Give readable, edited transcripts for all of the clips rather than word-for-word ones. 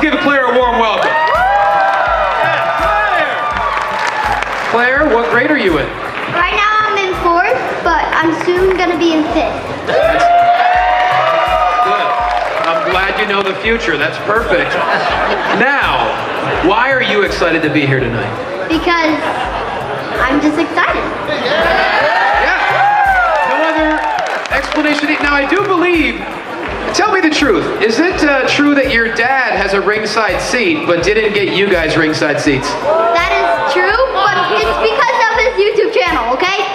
give Claire a warm welcome. Claire, what grade are you in? Right now I'm in 4th, but I'm soon gonna be in 5th. Good. I'm glad you know the future. That's perfect. Now, why are you excited to be here tonight? Because I'm just excited. Yeah. No other explanation. Now, I do believe, tell me the truth. Is it true that your dad has a ringside seat, but didn't get you guys ringside seats? That is true, but it's because of his YouTube channel, okay?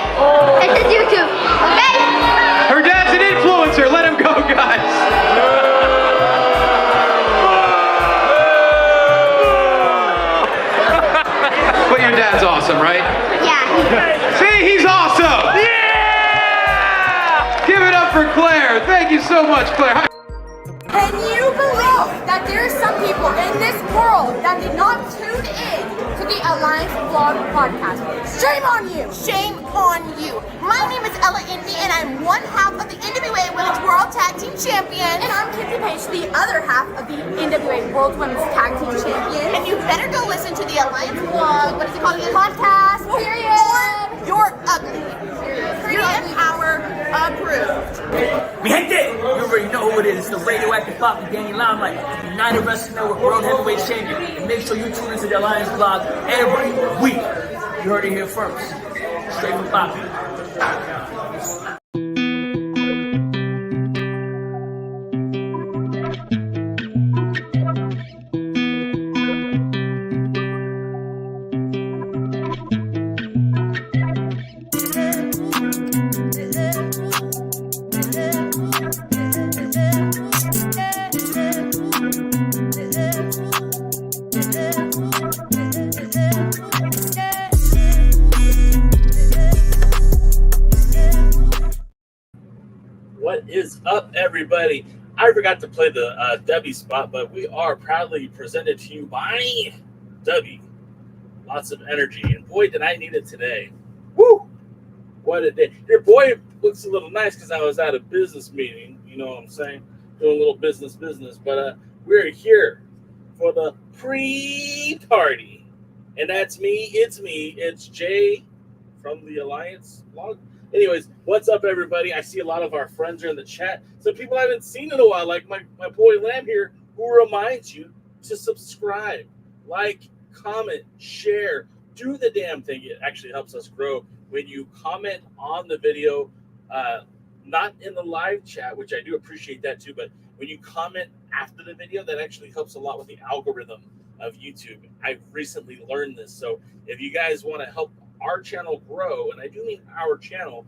It's his YouTube, okay? Her dad's an influencer. Let him go, guys. But your dad's awesome, right? Yeah. See, he's awesome. Yeah! Give it up for Claire. Thank you so much, Claire. Can you believe that there are some people in this world that did not tune in to the Alliance Vlog podcast? Shame on you! Shame on you! My name is Ella Indy, and I'm one half of the NWA Women's World Tag Team Champion. And I'm Kinsey Page, the other half of the NWA World Women's Tag Team Champion. And you better go listen to the Alliance Vlog, what is it called again? Podcast, period. Or you're ugly. Pretty and Power approved. Mi gente, you already know who it is. It's the radioactive Papa Danny Limelight, United Wrestling Network World Heavyweight Champion. And make sure you tune into the Alliance Vlog every week. You heard it here first. Straight from Poppy. What is up, everybody? I forgot to play the W spot, but we are proudly presented to you by W. Lots of energy, and boy, did I need it today. Woo! What a day. Your boy looks a little nice because I was at a business meeting, you know what I'm saying? Doing a little business, but we're here for the pre-party. And that's me, it's Jay from the Alliance Vlog. Anyways, what's up, everybody? I see a lot of our friends are in the chat. Some people I haven't seen in a while, like my boy Lamb here, who reminds you to subscribe, like, comment, share, do the damn thing. It actually helps us grow when you comment on the video, not in the live chat, which I do appreciate that too, but when you comment after the video, that actually helps a lot with the algorithm of YouTube. I've recently learned this, so if you guys want to help our channel grow, and I do mean our channel,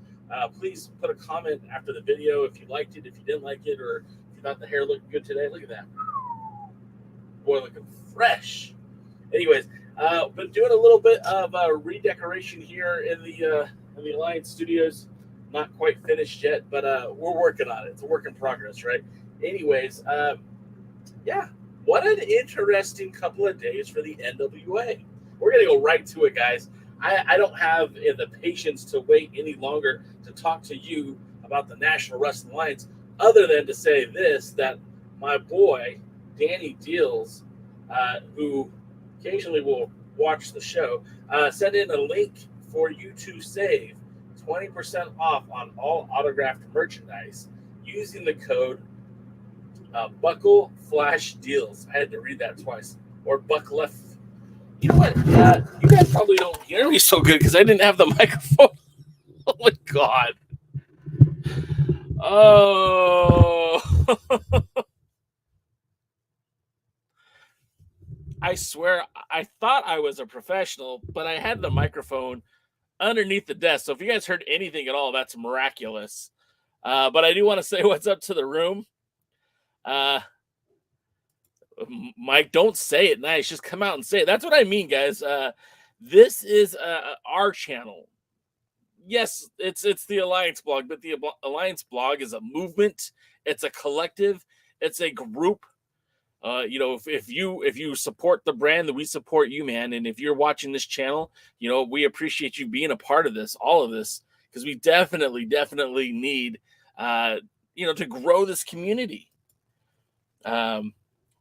please put a comment after the video if you liked it, if you didn't like it, or if you thought the hair looked good today. Look at that. Boy, looking fresh. Anyways, been doing a little bit of redecoration here in the Alliance Studios. Not quite finished yet, but we're working on it. It's a work in progress, right? Anyways, yeah, what an interesting couple of days for the NWA. We're going to go right to it, guys. I don't have the patience to wait any longer to talk to you about the National Wrestling Alliance, other than to say this, that my boy, Danny Deals, who occasionally will watch the show, sent in a link for you to save 20% off on all autographed merchandise using the code Buckle Flash Deals. I had to read that twice. Or Buck Left. You know what? You guys probably don't hear me so good because I didn't have the microphone. Oh my god. Oh. I swear, I thought I was a professional, but I had the microphone underneath the desk. So if you guys heard anything at all, that's miraculous. But I do want to say what's up to the room. Mike, don't say it nice. Just come out and say it. That's what I mean, guys. This is our channel. Yes, it's the Alliance blog, but the Alliance blog is a movement. It's a collective. It's a group. You know, if you support the brand, then we support you, man. And if you're watching this channel, you know, we appreciate you being a part of this, all of this, because we definitely need, you know, to grow this community.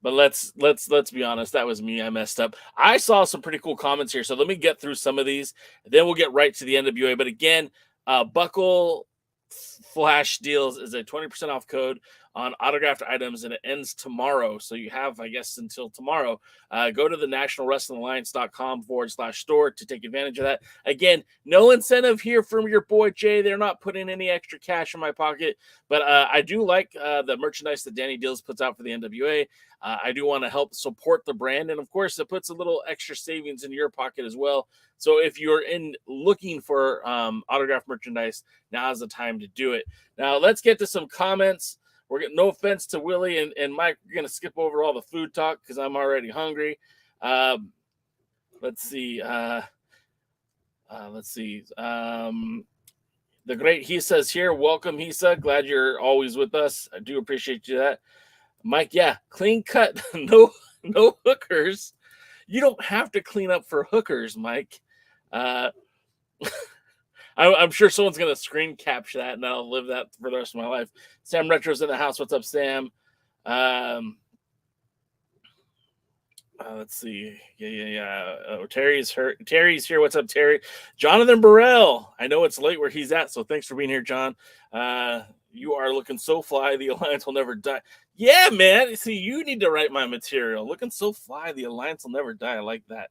But let's be honest. That was me. I messed up. I saw some pretty cool comments here, so let me get through some of these. Then we'll get right to the NWA. But again, Buckle Flash Deals is a 20% off code on autographed items, and it ends tomorrow. So you have, I guess, until tomorrow. Go to the nationalwrestlingalliance.com/store to take advantage of that. Again, no incentive here from your boy Jay. They're not putting any extra cash in my pocket, but I do like the merchandise that Danny Deals puts out for the NWA. I do want to help support the brand, and of course, it puts a little extra savings in your pocket as well. So if you're looking for autographed merchandise, now is the time to do it. Now let's get to some comments. We're getting no offense to Willie and Mike. We're going to skip over all the food talk because I'm already hungry. Let's see. The great Hisa here. Welcome, Hisa. Glad you're always with us. I do appreciate you that. Mike, yeah, clean cut. No hookers. You don't have to clean up for hookers, Mike. I'm sure someone's going to screen capture that, and I'll live that for the rest of my life. Sam Retro's in the house. What's up, Sam? Let's see. Yeah. Oh, Terry's here. What's up, Terry? Jonathan Burrell. I know it's late where he's at, so thanks for being here, John. You are looking so fly. The Alliance will never die. Yeah, man. See, you need to write my material. Looking so fly. The Alliance will never die. I like that.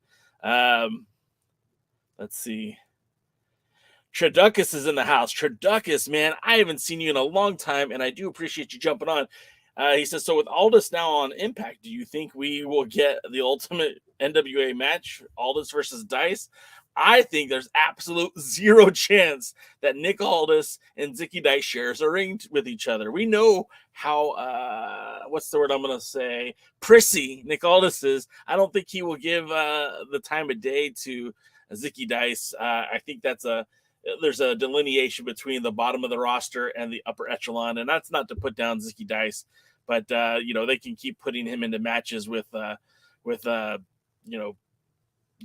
Let's see. Traducus is in the house. Traducus, man, I haven't seen you in a long time, and I do appreciate you jumping on. He says, so with Aldis now on Impact, do you think we will get the ultimate NWA match, Aldis versus Dice? I think there's absolute zero chance that Nick Aldis and Zicky Dice shares a ring with each other. We know how, what's the word I'm going to say, prissy Nick Aldis is. I don't think he will give the time of day to Zicky Dice. I think there's a delineation between the bottom of the roster and the upper echelon, and that's not to put down Zicky Dice, but they can keep putting him into matches with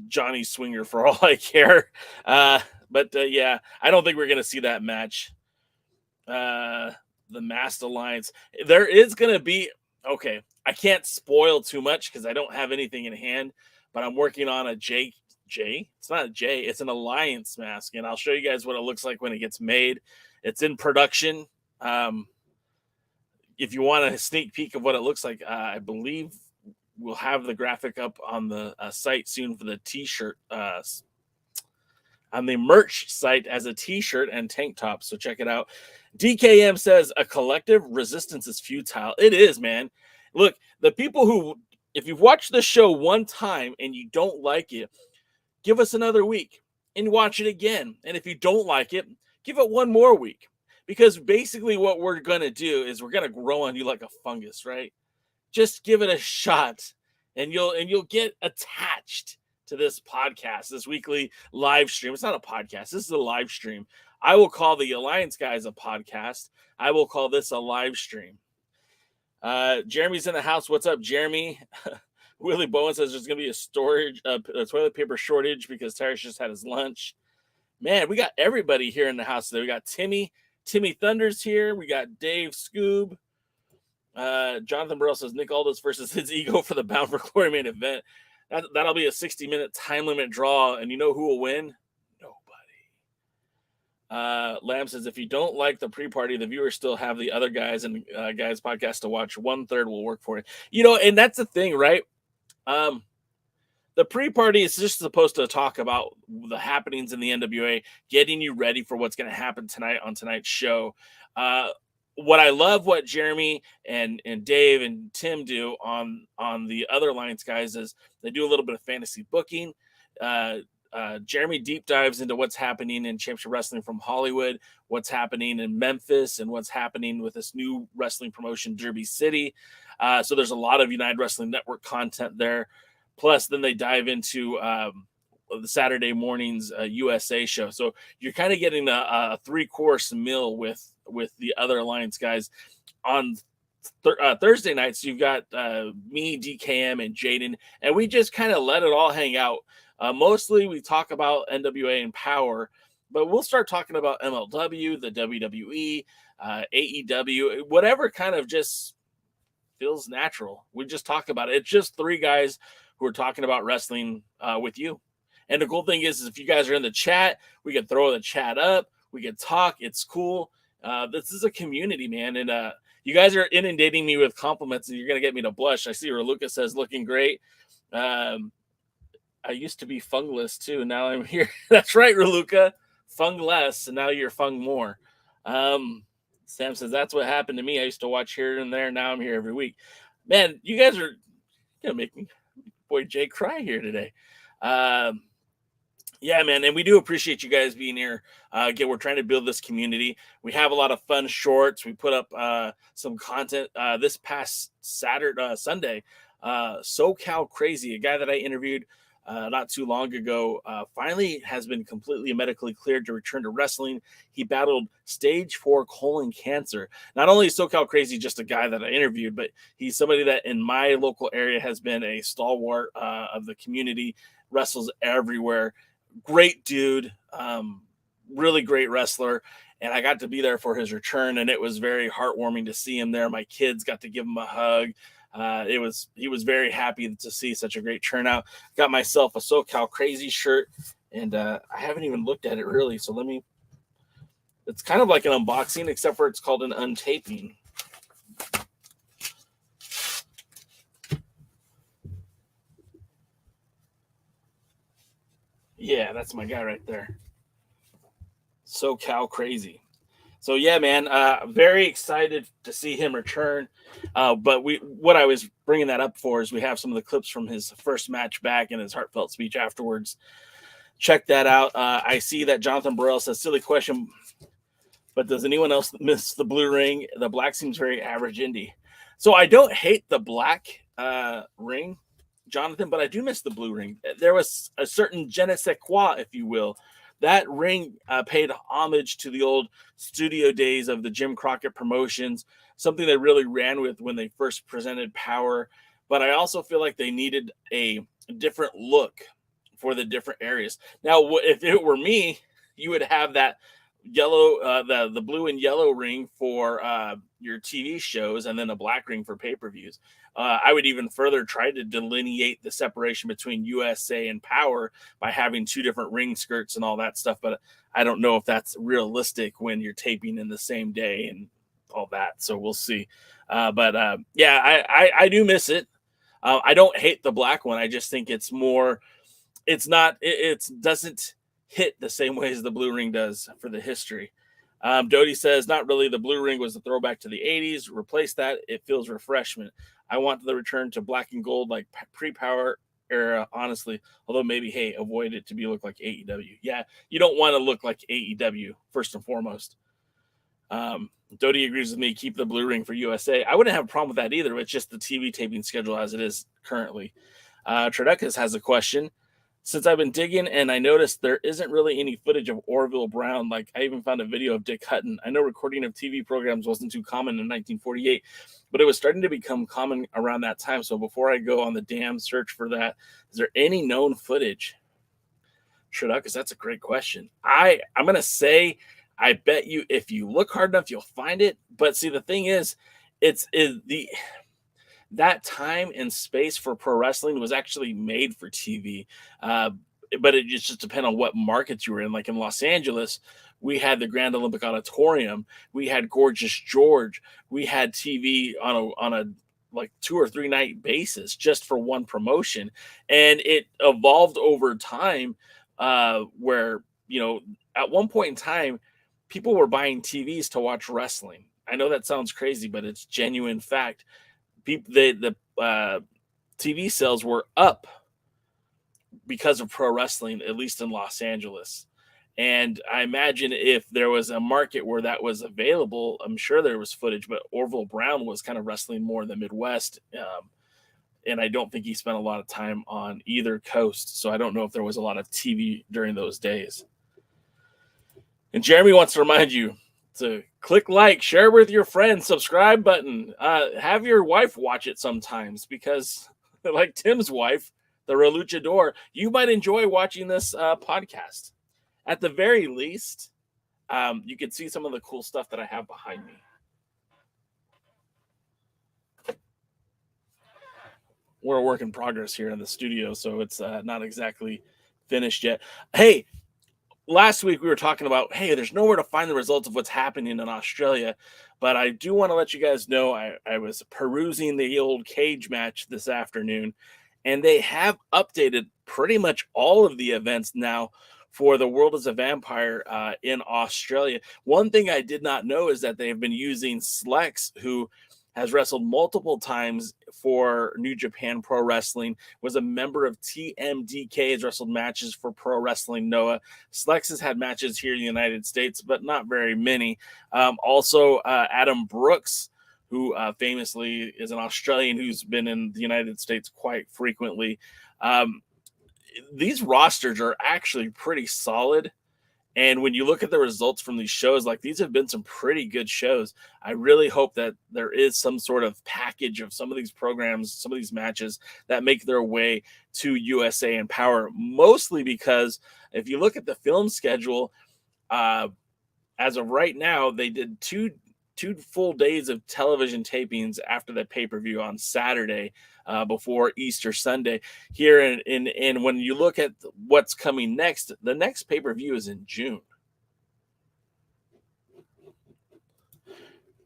Johnny Swinger for all I care. Yeah, I don't think we're gonna see that match. The Masked Alliance. There is gonna be okay. I can't spoil too much because I don't have anything in hand, but I'm working on a J. It's not a J. It's an Alliance mask, and I'll show you guys what it looks like when it gets made. It's in production. If you want a sneak peek of what it looks like, I believe we'll have the graphic up on the site soon for the T-shirt, on the merch site as a T-shirt and tank top. So check it out. DKM says a collective resistance is futile. It is, man. Look, the people who, if you've watched the show one time and you don't like it, give us another week and watch it again. And if you don't like it, give it one more week. Because basically what we're going to do is we're going to grow on you like a fungus, right? Just give it a shot and you'll get attached to this podcast, this weekly live stream. It's not a podcast. This is a live stream. I will call the Alliance guys a podcast. I will call this a live stream. Jeremy's in the house. What's up, Jeremy? Willie Bowen says there's going to be a toilet paper shortage because Tyrus just had his lunch. Man, we got everybody here in the house today. We got Timmy Thunder's here. We got Dave Scoob. Jonathan Burrell says Nick Aldis versus his ego for the Bound for Glory main event. That'll be a 60-minute time limit draw, and you know who will win? Nobody. Lamb says if you don't like the pre-party, the viewers still have the other guys and guys podcast to watch. 1/3 will work for it. And that's the thing, right? The pre-party is just supposed to talk about the happenings in the NWA, getting you ready for what's going to happen tonight on tonight's show. What I love what Jeremy and Dave and Tim do on the other Alliance guys is they do a little bit of fantasy booking. Jeremy deep dives into what's happening in Championship Wrestling from Hollywood, what's happening in Memphis, and what's happening with this new wrestling promotion, Derby City. So there's a lot of United Wrestling Network content there. Plus, then they dive into the Saturday morning's USA show. So you're kind of getting a 3-course meal with the other Alliance guys. On Thursday nights, you've got me, DKM, and Jaden, and we just kind of let it all hang out. Mostly we talk about NWA and Power, but we'll start talking about MLW, the WWE, AEW, whatever kind of just feels natural. We just talk about it. It's just three guys who are talking about wrestling with you. And the cool thing is if you guys are in the chat, we can throw the chat up. We can talk. It's cool. This is a community, man. And you guys are inundating me with compliments, and you're going to get me to blush. I see where Lucas says, looking great. I used to be fungless, too. Now I'm here. That's right, Raluca. Fung less, and now you're fung more. Sam says, that's what happened to me. I used to watch here and there. Now I'm here every week. Man, you guys are going to make me, boy, Jay cry here today. Yeah, man, and we do appreciate you guys being here. Again, we're trying to build this community. We have a lot of fun shorts. We put up some content this past Sunday. SoCal Crazy, a guy that I interviewed not too long ago, finally has been completely medically cleared to return to wrestling. He battled stage 4 colon cancer. Not only is SoCal Crazy just a guy that I interviewed, but he's somebody that in my local area has been a stalwart of the community, wrestles everywhere. Great dude, really great wrestler, and I got to be there for his return, and it was very heartwarming to see him there. My kids got to give him a hug. He was very happy to see such a great turnout. Got myself a SoCal Crazy shirt, and I haven't even looked at it really, so it's kind of like an unboxing, except for it's called an untaping. Yeah, that's my guy right there. SoCal Crazy. So yeah, man, very excited to see him return. But what I was bringing that up for is we have some of the clips from his first match back and his heartfelt speech afterwards. Check that out. I see that Jonathan Burrell says, silly question, but does anyone else miss the blue ring? The black seems very average indie. So I don't hate the black ring, Jonathan, but I do miss the blue ring. There was a certain je ne sais quoi, if you will. That ring paid homage to the old studio days of the Jim Crockett promotions, something they really ran with when they first presented Power. But I also feel like they needed a different look for the different areas. Now, if it were me, you would have that yellow, the blue and yellow ring for your TV shows, and then a black ring for pay-per-views. I would even further try to delineate the separation between USA and Power by having two different ring skirts and all that stuff. But I don't know if that's realistic when you're taping in the same day and all that. So we'll see. Yeah, I do miss it. I don't hate the black one. I just think it's more, it doesn't hit the same way as the blue ring does for the history. Dodie says, not really. The blue ring was a throwback to the 80s. Replace that. It feels refreshment. I want the return to black and gold like pre-Power era, honestly. Although maybe, hey, avoid it to look like AEW. Yeah, you don't want to look like AEW, first and foremost. Dodie agrees with me. Keep the blue ring for USA. I wouldn't have a problem with that either. It's just the TV taping schedule as it is currently. Tredekas has a question. Since I've been digging and I noticed there isn't really any footage of Orville Brown, like I even found a video of Dick Hutton. I know recording of TV programs wasn't too common in 1948, but it was starting to become common around that time. So before I go on the damn search for that, is there any known footage? Tredekas, that's a great question. I'm going to say, I bet you if you look hard enough, you'll find it. But see, the thing is, that time and space for pro wrestling was actually made for TV. But it just depends on what markets you were in. Like in Los Angeles, we had the Grand Olympic Auditorium. We had Gorgeous George. We had TV on a like 2 or 3 night basis just for one promotion. And it evolved over time where, at one point in time, people were buying TVs to watch wrestling. I know that sounds crazy, but it's genuine fact. The TV sales were up because of pro wrestling, at least in Los Angeles. And I imagine if there was a market where that was available, I'm sure there was footage, but Orville Brown was kind of wrestling more in the Midwest. And I don't think he spent a lot of time on either coast. So I don't know if there was a lot of TV during those days. And Jeremy wants to remind you to click like, share with your friends, subscribe button. Have your wife watch it sometimes because, like Tim's wife, the Reluchador, you might enjoy watching this podcast. At the very least, you can see some of the cool stuff that I have behind me. we're a work in progress here in the studio, so it's not exactly finished yet. Hey, last week we were talking about, hey, there's nowhere to find the results of what's happening in Australia, but I do want to let you guys know I was perusing the old cage match this afternoon, and they have updated pretty much all of the events now for the World as a Vampire in Australia. One thing I did not know is that they've been using Slex, who has wrestled multiple times for New Japan Pro Wrestling, was a member of TMDK, has wrestled matches for Pro Wrestling Noah. Slex has had matches here in the United States, but not very many. Also, Adam Brooks, who famously is an Australian who's been in the United States quite frequently. These rosters are actually pretty solid. And when you look at the results from these shows, like these have been some pretty good shows. I really hope that there is some sort of package of some of these programs, some of these matches that make their way to USA and Power, mostly because if you look at the film schedule, as of right now, they did two full days of television tapings after the pay-per-view on Saturday before Easter Sunday here. And when you look at what's coming next, the next pay-per-view is in June.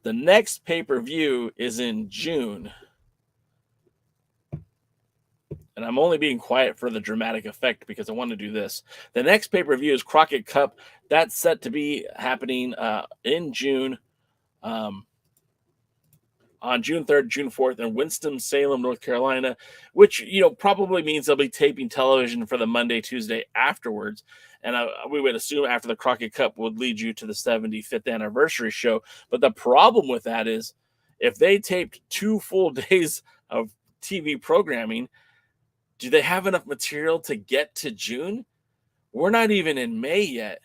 The next pay-per-view is in June. And I'm only being quiet for the dramatic effect because I want to do this. The next pay-per-view is Crockett Cup. That's set to be happening in June. On June 3rd, June 4th in Winston-Salem, North Carolina, which, probably means they'll be taping television for the Monday, Tuesday afterwards. And we would assume after the Crockett Cup would lead you to the 75th anniversary show. But the problem with that is if they taped 2 full days of TV programming, do they have enough material to get to June? We're not even in May yet.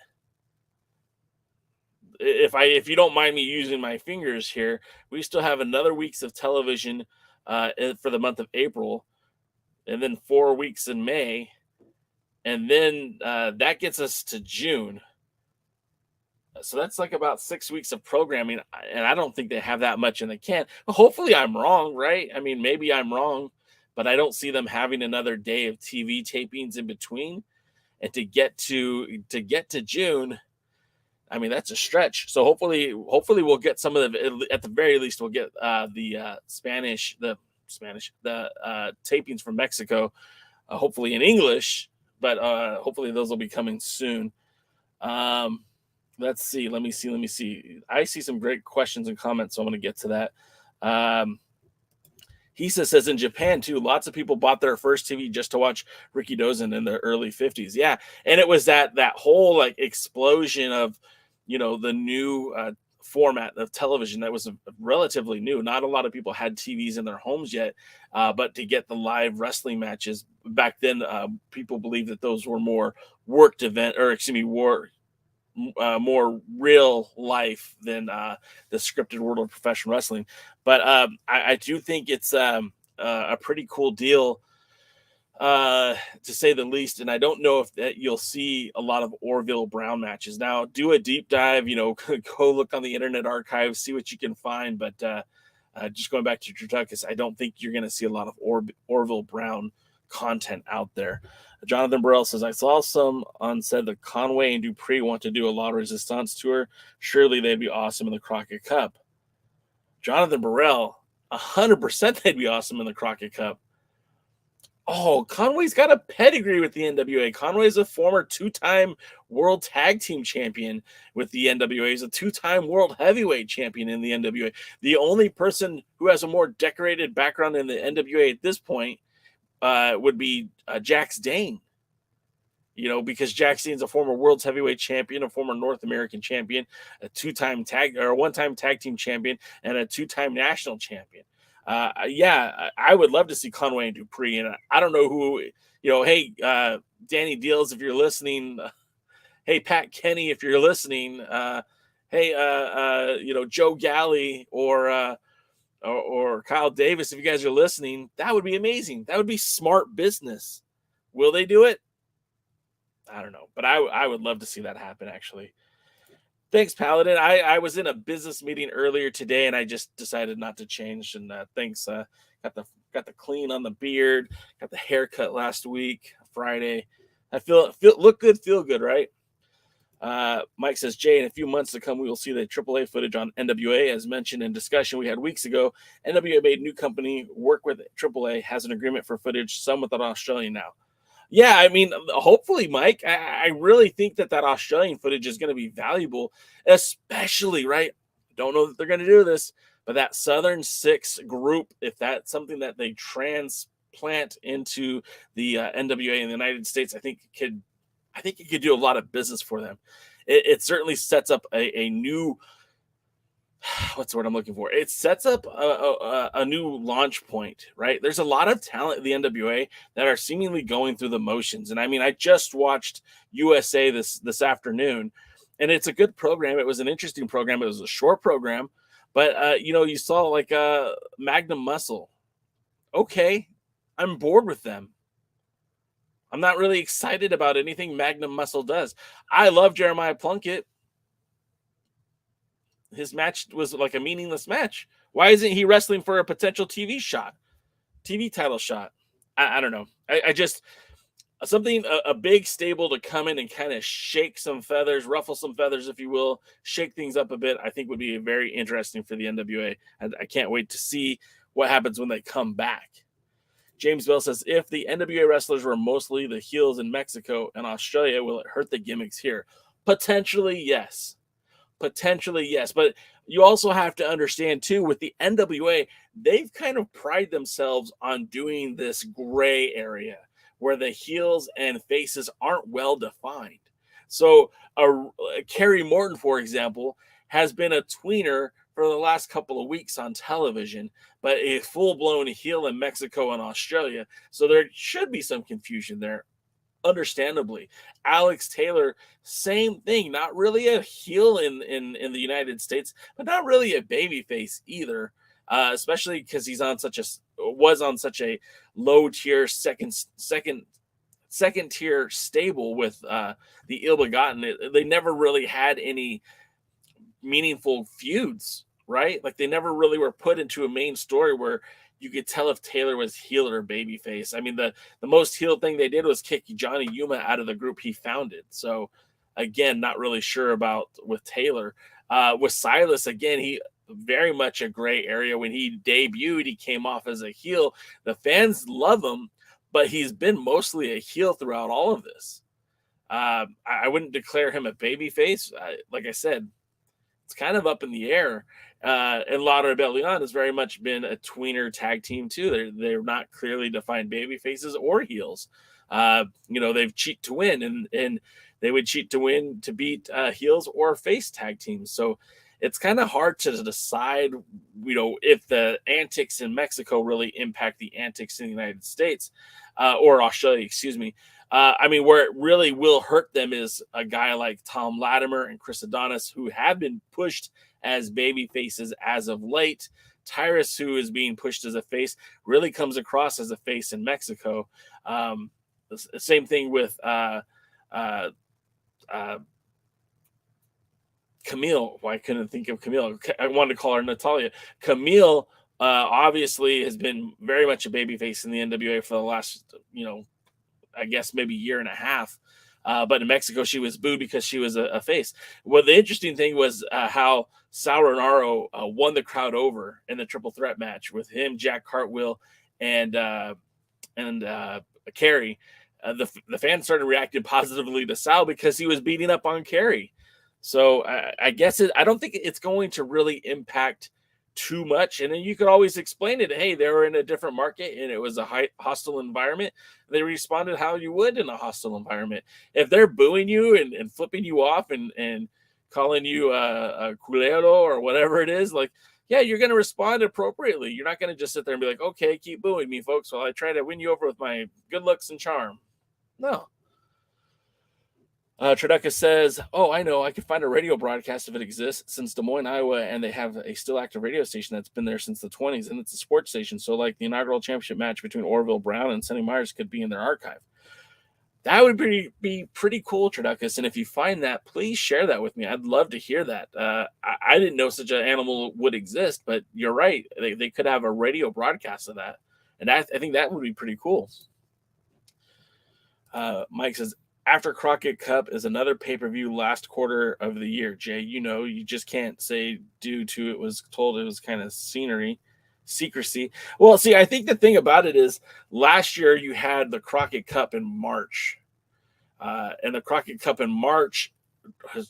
If you don't mind me using my fingers here, we still have another weeks of television for the month of April, and then 4 weeks in May, and then that gets us to June. So that's like about 6 weeks of programming, and I don't think they have that much in the can. Hopefully I'm wrong, right? I mean, maybe I'm wrong, but I don't see them having another day of TV tapings in between. And to get to June, I mean, that's a stretch. So hopefully we'll get some of the, at the very least, we'll get the tapings from Mexico, hopefully in English, but hopefully those will be coming soon. Let's see. Let me see. I see some great questions and comments, so I'm going to get to that. Hisa says in Japan too, lots of people bought their first TV just to watch Ricky Dozen in the early 50s. Yeah. And it was that whole like explosion of, the new format of television that was relatively new. Not a lot of people had TVs in their homes yet, but to get the live wrestling matches back then, people believed that those were more worked event, or more real life than the scripted world of professional wrestling. But I do think it's a pretty cool deal, to say the least. And I don't know if that you'll see a lot of Orville Brown matches. Now, do a deep dive, go look on the Internet Archive, see what you can find. But just going back to Trutuckus, I don't think you're going to see a lot of Orville Brown content out there. Jonathan Burrell says, I saw some on said that Conway and Dupree want to do a La Resistance tour. Surely they'd be awesome in the Crockett Cup. Jonathan Burrell, 100% they'd be awesome in the Crockett Cup. Oh, Conway's got a pedigree with the NWA. Conway is a former 2-time world tag team champion with the NWA. He's a 2-time world heavyweight champion in the NWA. The only person who has a more decorated background in the NWA at this point would be Jax Dane, because Jax Dane's a former world's heavyweight champion, a former North American champion, a 1-time tag team champion, and a 2-time national champion. I would love to see Conway and Dupree, and I don't know who, hey, Danny Deals, if you're listening, hey, Pat Kenny, if you're listening, hey, Joe Galley or Kyle Davis, if you guys are listening, that would be amazing. That would be smart business. Will they do it? I don't know, but I would love to see that happen, actually. Thanks, Paladin. I was in a business meeting earlier today, and I just decided not to change. And thanks. Got got the clean on the beard, got the haircut last week, Friday. I look good, feel good, right? Mike says, Jay, in a few months to come, we will see the AAA footage on NWA. As mentioned in discussion we had weeks ago, NWA made new company work with AAA, has an agreement for footage, some with an Australian now. Yeah, I mean, hopefully, Mike. I really think that Australian footage is going to be valuable, especially, right? Don't know that they're going to do this, but that Southern Six group, if that's something that they transplant into the NWA in the United States, I think it could do a lot of business for them. It certainly sets up a new, what's the word I'm looking for? It sets up a new launch point, right? There's a lot of talent in the NWA that are seemingly going through the motions. And I mean, I just watched USA this afternoon, and it's a good program. It was an interesting program. It was a short program, but you saw like Magnum Muscle. Okay, I'm bored with them. I'm not really excited about anything Magnum Muscle does. I love Jeremiah Plunkett. His match was like a meaningless match. Why isn't he wrestling for a potential TV title shot? I don't know. I just something, a big stable to come in and kind of shake some feathers, ruffle some feathers, if you will, shake things up a bit, I think would be very interesting for the NWA. I can't wait to see what happens when they come back. James Bell says, if the NWA wrestlers were mostly the heels in Mexico and Australia, will it hurt the gimmicks here? Potentially, yes. Potentially, yes. But you also have to understand, too, with the NWA, they've kind of prided themselves on doing this gray area where the heels and faces aren't well defined. So Kerry Morton, for example, has been a tweener for the last couple of weeks on television, but a full-blown heel in Mexico and Australia. So there should be some confusion there, understandably. Alex Taylor, same thing, not really a heel in the United States, but not really a babyface either, especially because was on such a low-tier second tier stable with the Ill Begotten. They never really had any meaningful feuds, right? Like they never really were put into a main story where you could tell if Taylor was heel or babyface. I mean, the most heel thing they did was kick Johnny Yuma out of the group he founded. So again, not really sure about with Taylor. With Silas, again, he very much a gray area. When he debuted, he came off as a heel. The fans love him, but he's been mostly a heel throughout all of this. I wouldn't declare him a babyface. Like I said, it's kind of up in the air. And La Rebellion has very much been a tweener tag team too. They're not clearly defined baby faces or heels. They've cheat to win, and they would cheat to win to beat heels or face tag teams. So it's kind of hard to decide, if the antics in Mexico really impact the antics in the United States or Australia, excuse me. Where it really will hurt them is a guy like Tom Latimer and Chris Adonis, who have been pushed as baby faces as of late. Tyrus, who is being pushed as a face, really comes across as a face in Mexico. Same thing with Camille. Why couldn't I think of Camille? I wanted to call her Natalia. Camille obviously has been very much a baby face in the NWA for the last, I guess maybe year and a half. But in Mexico, she was booed because she was a face. Well, the interesting thing was how Sal Rinauro won the crowd over in the triple threat match with him, Jack Cartwheel, and Kerry. The fans started reacting positively to Sal because he was beating up on Kerry. So I guess I don't think it's going to really impact too much. And then you could always explain it. Hey, they were in a different market and it was a hostile environment. They responded how you would in a hostile environment. If they're booing you and flipping you off and calling you a culero or whatever it is, like, yeah, you're going to respond appropriately. You're not going to just sit there and be like, okay, keep booing me, folks, while I try to win you over with my good looks and charm. No. Triducka says, oh, I know. I could find a radio broadcast if it exists since Des Moines, Iowa, and they have a still active radio station that's been there since the 20s, and it's a sports station. So, like, the inaugural championship match between Orville Brown and Sonny Myers could be in their archive. That would be pretty cool, Triduckus. And if you find that, please share that with me. I'd love to hear that. I didn't know such an animal would exist, but you're right. They could have a radio broadcast of that. And I think that would be pretty cool. Mike says, after Crockett Cup is another pay-per-view last quarter of the year. Jay, you just can't say due to it was told it was kind of secrecy. Well, see, I think the thing about it is last year you had the Crockett Cup in March. And the Crockett Cup in March,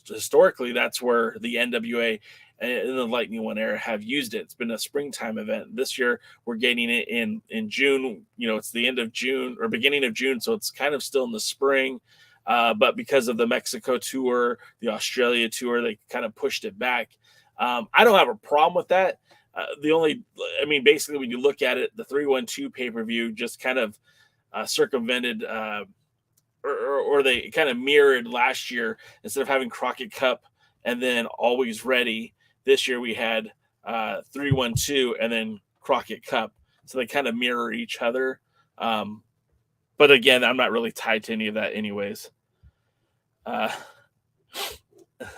historically, that's where the NWA in the Lightning One era have used it. It's been a springtime event. This year, we're getting it in June. It's the end of June or beginning of June, so it's kind of still in the spring. But because of the Mexico tour, the Australia tour, they kind of pushed it back. I don't have a problem with that. Basically, when you look at it, the 312 pay-per-view just kind of circumvented or they kind of mirrored last year. Instead of having Crockett Cup and then Always Ready, this year we had 312 and then Crockett Cup. So they kind of mirror each other. But again, I'm not really tied to any of that anyways.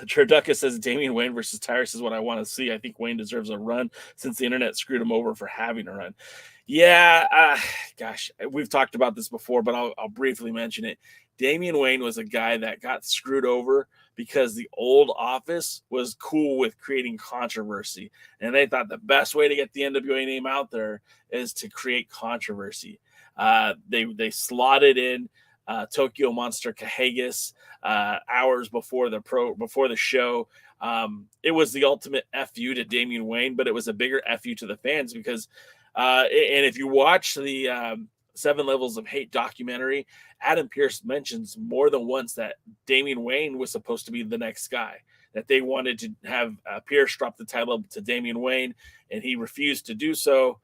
Triducka says Damian Wayne versus Tyrus is what I want to see. I think Wayne deserves a run since the internet screwed him over for having a run. Yeah, gosh, we've talked about this before, but I'll briefly mention it. Damian Wayne was a guy that got screwed over because the old office was cool with creating controversy. And they thought the best way to get the NWA name out there is to create controversy. They slotted in Tokyo Monster Kahagas hours before the show. It was the ultimate FU to Damian Wayne, but it was a bigger FU to the fans because and if you watch the 7 Levels of Hate documentary, Adam Pearce mentions more than once that Damian Wayne was supposed to be the next guy, that they wanted to have Pearce drop the title to Damian Wayne, and he refused to do so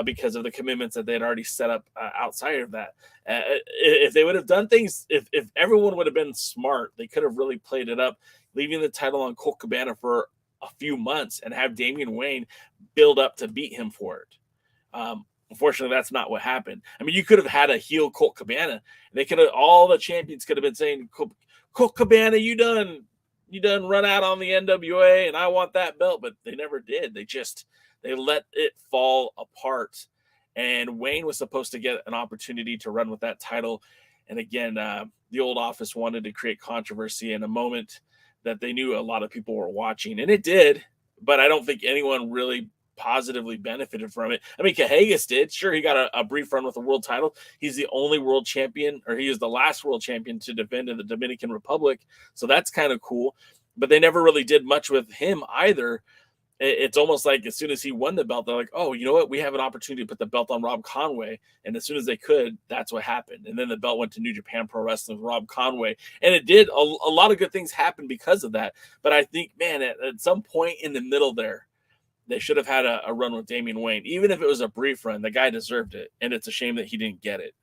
because of the commitments that they had already set up outside of that. If they would have done things, if everyone would have been smart, they could have really played it up, leaving the title on Colt Cabana for a few months and have Damian Wayne build up to beat him for it. Unfortunately, that's not what happened. I mean, you could have had a heel Colt Cabana. They could have, all the champions could have been saying, Colt Cabana, you done run out on the NWA, and I want that belt. But they never did. They let it fall apart. And Wayne was supposed to get an opportunity to run with that title. And again, the old office wanted to create controversy in a moment that they knew a lot of people were watching, and it did. But I don't think anyone really positively benefited from it. I mean, Kahagas did. Sure, he got a brief run with the world title. He's the only world champion, or he is the last world champion to defend in the Dominican Republic. So that's kind of cool. But they never really did much with him either. It's almost like as soon as he won the belt, they're like, oh, you know what? We have an opportunity to put the belt on Rob Conway. And as soon as they could, that's what happened. And then the belt went to New Japan Pro Wrestling with Rob Conway. And it did. A lot of good things happened because of that. But I think, man, at some point in the middle there, they should have had a run with Damian Wayne. Even if it was a brief run, the guy deserved it. And it's a shame that he didn't get it.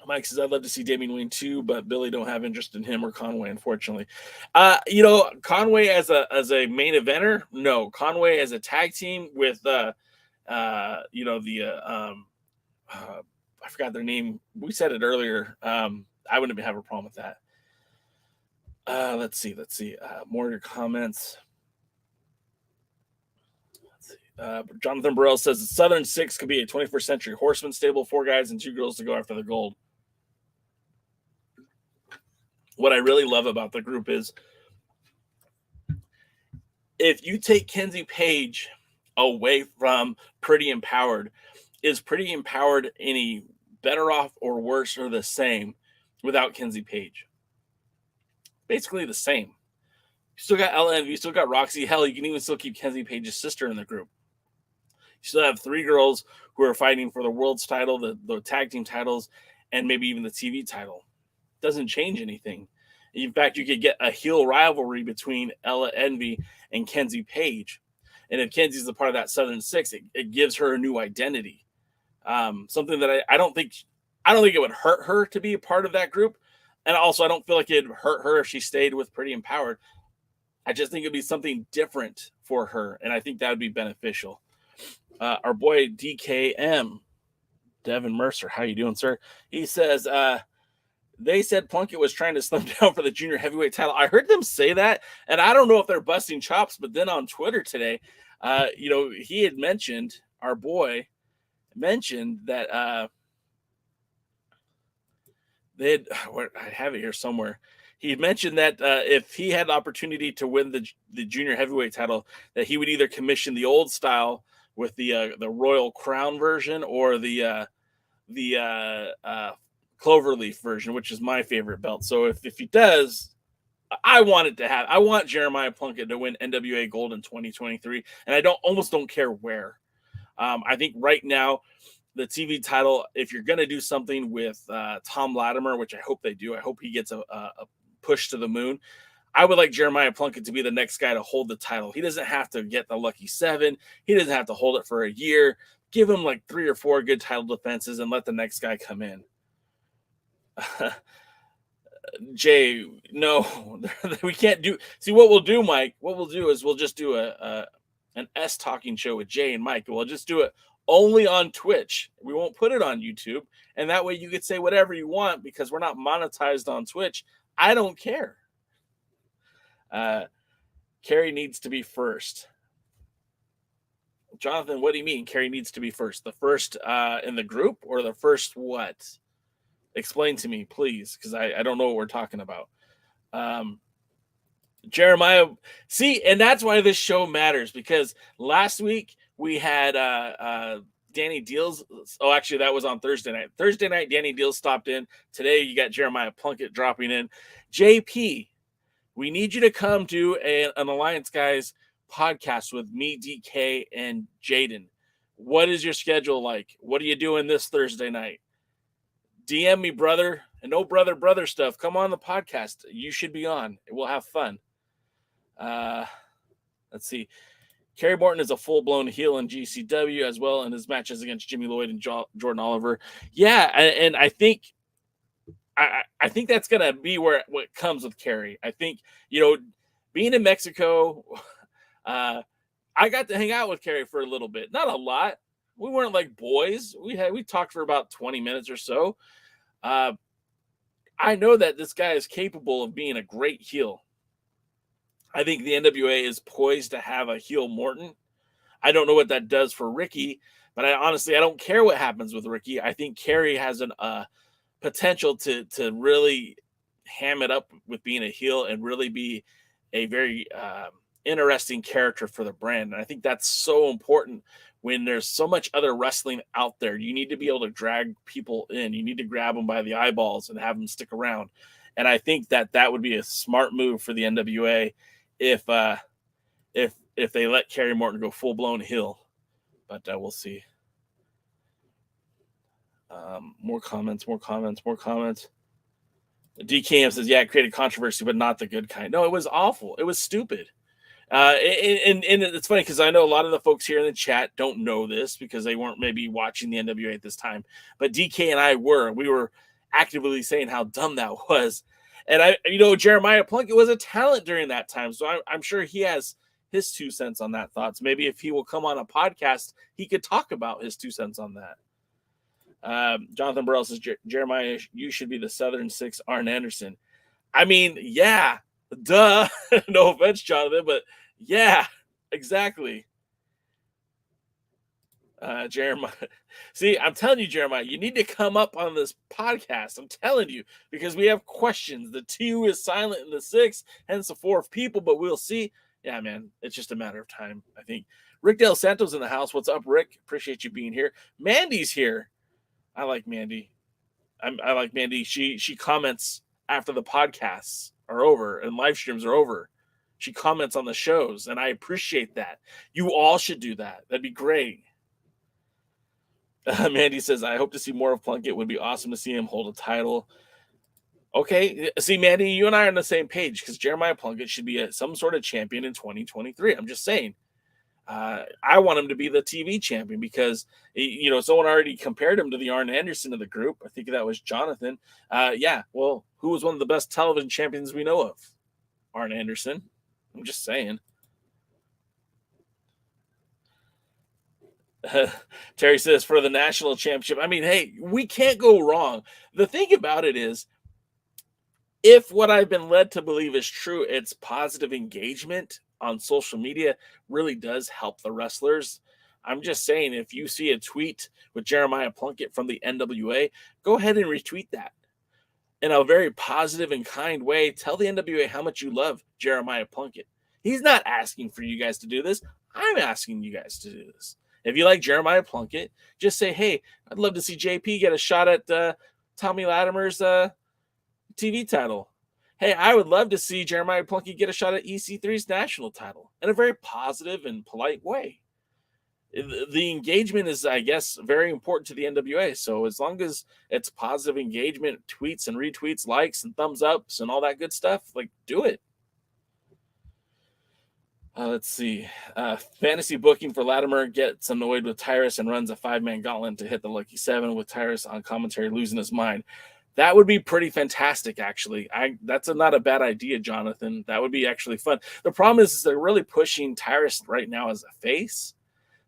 Mike says, I'd love to see Damian Wayne too, but Billy don't have interest in him or Conway, unfortunately. Conway as a main eventer, no. Conway as a tag team with I forgot their name. We said it earlier. I wouldn't have a problem with that. Let's see. More of your comments. Jonathan Burrell says Southern Six could be a 21st century horseman stable, 4 guys and 2 girls to go after the gold. What I really love about the group is if you take Kenzie Page away from Pretty Empowered, is Pretty Empowered any better off or worse or the same without Kenzie Page? Basically the same. You still got LN, you still got Roxy. Hell, you can even still keep Kenzie Page's sister in the group. You still have 3 girls who are fighting for the world's title, the tag team titles, and maybe even the TV title. Doesn't change anything. In fact, you could get a heel rivalry between Ella Envy and Kenzie Page. And if Kenzie's a part of that Southern Six, it gives her a new identity. Something that I don't think it would hurt her to be a part of that group. And also, I don't feel like it'd hurt her if she stayed with Pretty Empowered. I just think it'd be something different for her. And I think that would be beneficial. Our boy DKM, Devin Mercer, how you doing, sir? He says, they said Plunkett was trying to slim down for the junior heavyweight title. I heard them say that, and I don't know if they're busting chops, but then on Twitter today, he had mentioned our boy, mentioned that I have it here somewhere. He mentioned that if he had the opportunity to win the junior heavyweight title, that he would either commission the old style with the Royal Crown version or the Cloverleaf version, which is my favorite belt. So if he does, I want Jeremiah Plunkett to win NWA Gold in 2023, and I almost don't care where. I think right now, the TV title, if you're going to do something with Tom Latimer, which I hope they do, I hope he gets a push to the moon. I would like Jeremiah Plunkett to be the next guy to hold the title. He doesn't have to get the lucky 7. He doesn't have to hold it for a year. Give him like 3 or 4 good title defenses and let the next guy come in. Jay, no, we can't do. See, what we'll do, Mike, what we'll do is we'll just do an S talking show with Jay and Mike. We'll just do it only on Twitch. We won't put it on YouTube. And that way you could say whatever you want because we're not monetized on Twitch. I don't care. Carrie needs to be first. Jonathan, what do you mean Carrie needs to be first? The first in the group or the first what? Explain to me, please, because I don't know what we're talking about. Jeremiah, see, and that's why this show matters, because last week we had Danny Deals. Oh, actually, that was on Thursday night. Thursday night, Danny Deals stopped in. Today, you got Jeremiah Plunkett dropping in. JP, we need you to come do an Alliance Guys podcast with me, DK, and Jaden. What is your schedule like? What are you doing this Thursday night? DM me, brother, and no brother stuff. Come on the podcast. You should be on. We'll have fun. Let's see. Kerry Morton is a full-blown heel in GCW as well in his matches against Jimmy Lloyd and Jordan Oliver. Yeah, and I think that's gonna be what comes with Kerry. I think, being in Mexico, I got to hang out with Kerry for a little bit. Not a lot. We weren't like boys. We talked for about 20 minutes or so. I know that this guy is capable of being a great heel. I think the NWA is poised to have a heel Morton. I don't know what that does for Ricky, but I don't care what happens with Ricky. I think Kerry has an potential to really ham it up with being a heel and really be a very interesting character for the brand. And I think that's so important when there's so much other wrestling out there. You need to be able to drag people in. You need to grab them by the eyeballs and have them stick around. And I think that would be a smart move for the NWA if they let Kerry Morton go full-blown heel. But we'll see. More comments. DKM says, yeah, it created controversy, but not the good kind. No, it was awful. It was stupid. And it's funny because I know a lot of the folks here in the chat don't know this because they weren't maybe watching the NWA at this time. But DK and I we were actively saying how dumb that was. And Jeremiah Plunkett was a talent during that time. So I'm sure he has his 2 cents on that thoughts. Maybe if he will come on a podcast, he could talk about his 2 cents on that. Jonathan Burrell says, Jeremiah, you should be the Southern Six Arn Anderson. I mean, yeah, duh. No offense, Jonathan, but yeah, exactly. Jeremiah. See, I'm telling you, Jeremiah, you need to come up on this podcast. I'm telling you, because we have questions. The 2 is silent in the 6, hence the 4 of people, but we'll see. Yeah, man, it's just a matter of time, I think. Rick Del Santo's in the house. What's up, Rick? Appreciate you being here. Mandy's here. I like Mandy. I like Mandy. She comments after the podcasts are over and live streams are over. She comments on the shows, and I appreciate that. You all should do that. That'd be great. Mandy says, I hope to see more of Plunkett. It would be awesome to see him hold a title. Okay. See, Mandy, you and I are on the same page because Jeremiah Plunkett should be some sort of champion in 2023. I'm just saying. I want him to be the TV champion because, someone already compared him to the Arn Anderson of the group. I think that was Jonathan. Yeah, well, who was one of the best television champions we know of? Arn Anderson. I'm just saying. Terry says, for the national championship. I mean, hey, we can't go wrong. The thing about it is, if what I've been led to believe is true, it's positive engagement on social media really does help the wrestlers. I'm just saying, if you see a tweet with Jeremiah Plunkett from the NWA, go ahead and retweet that. In a very positive and kind way, tell the NWA how much you love Jeremiah Plunkett. He's not asking for you guys to do this. I'm asking you guys to do this. If you like Jeremiah Plunkett, just say, hey, I'd love to see JP get a shot at Tommy Latimer's TV title. Hey, I would love to see Jeremiah Plunkett get a shot at EC3's national title in a very positive and polite way. The engagement is, I guess, very important to the NWA. So as long as it's positive engagement, tweets and retweets, likes and thumbs ups and all that good stuff, like, do it. Let's see. Fantasy booking for Latimer gets annoyed with Tyrus and runs a 5-man gauntlet to hit the Lucky 7 with Tyrus on commentary losing his mind. That would be pretty fantastic, actually. That's not a bad idea, Jonathan. That would be actually fun. The problem is they're really pushing Tyrus right now as a face.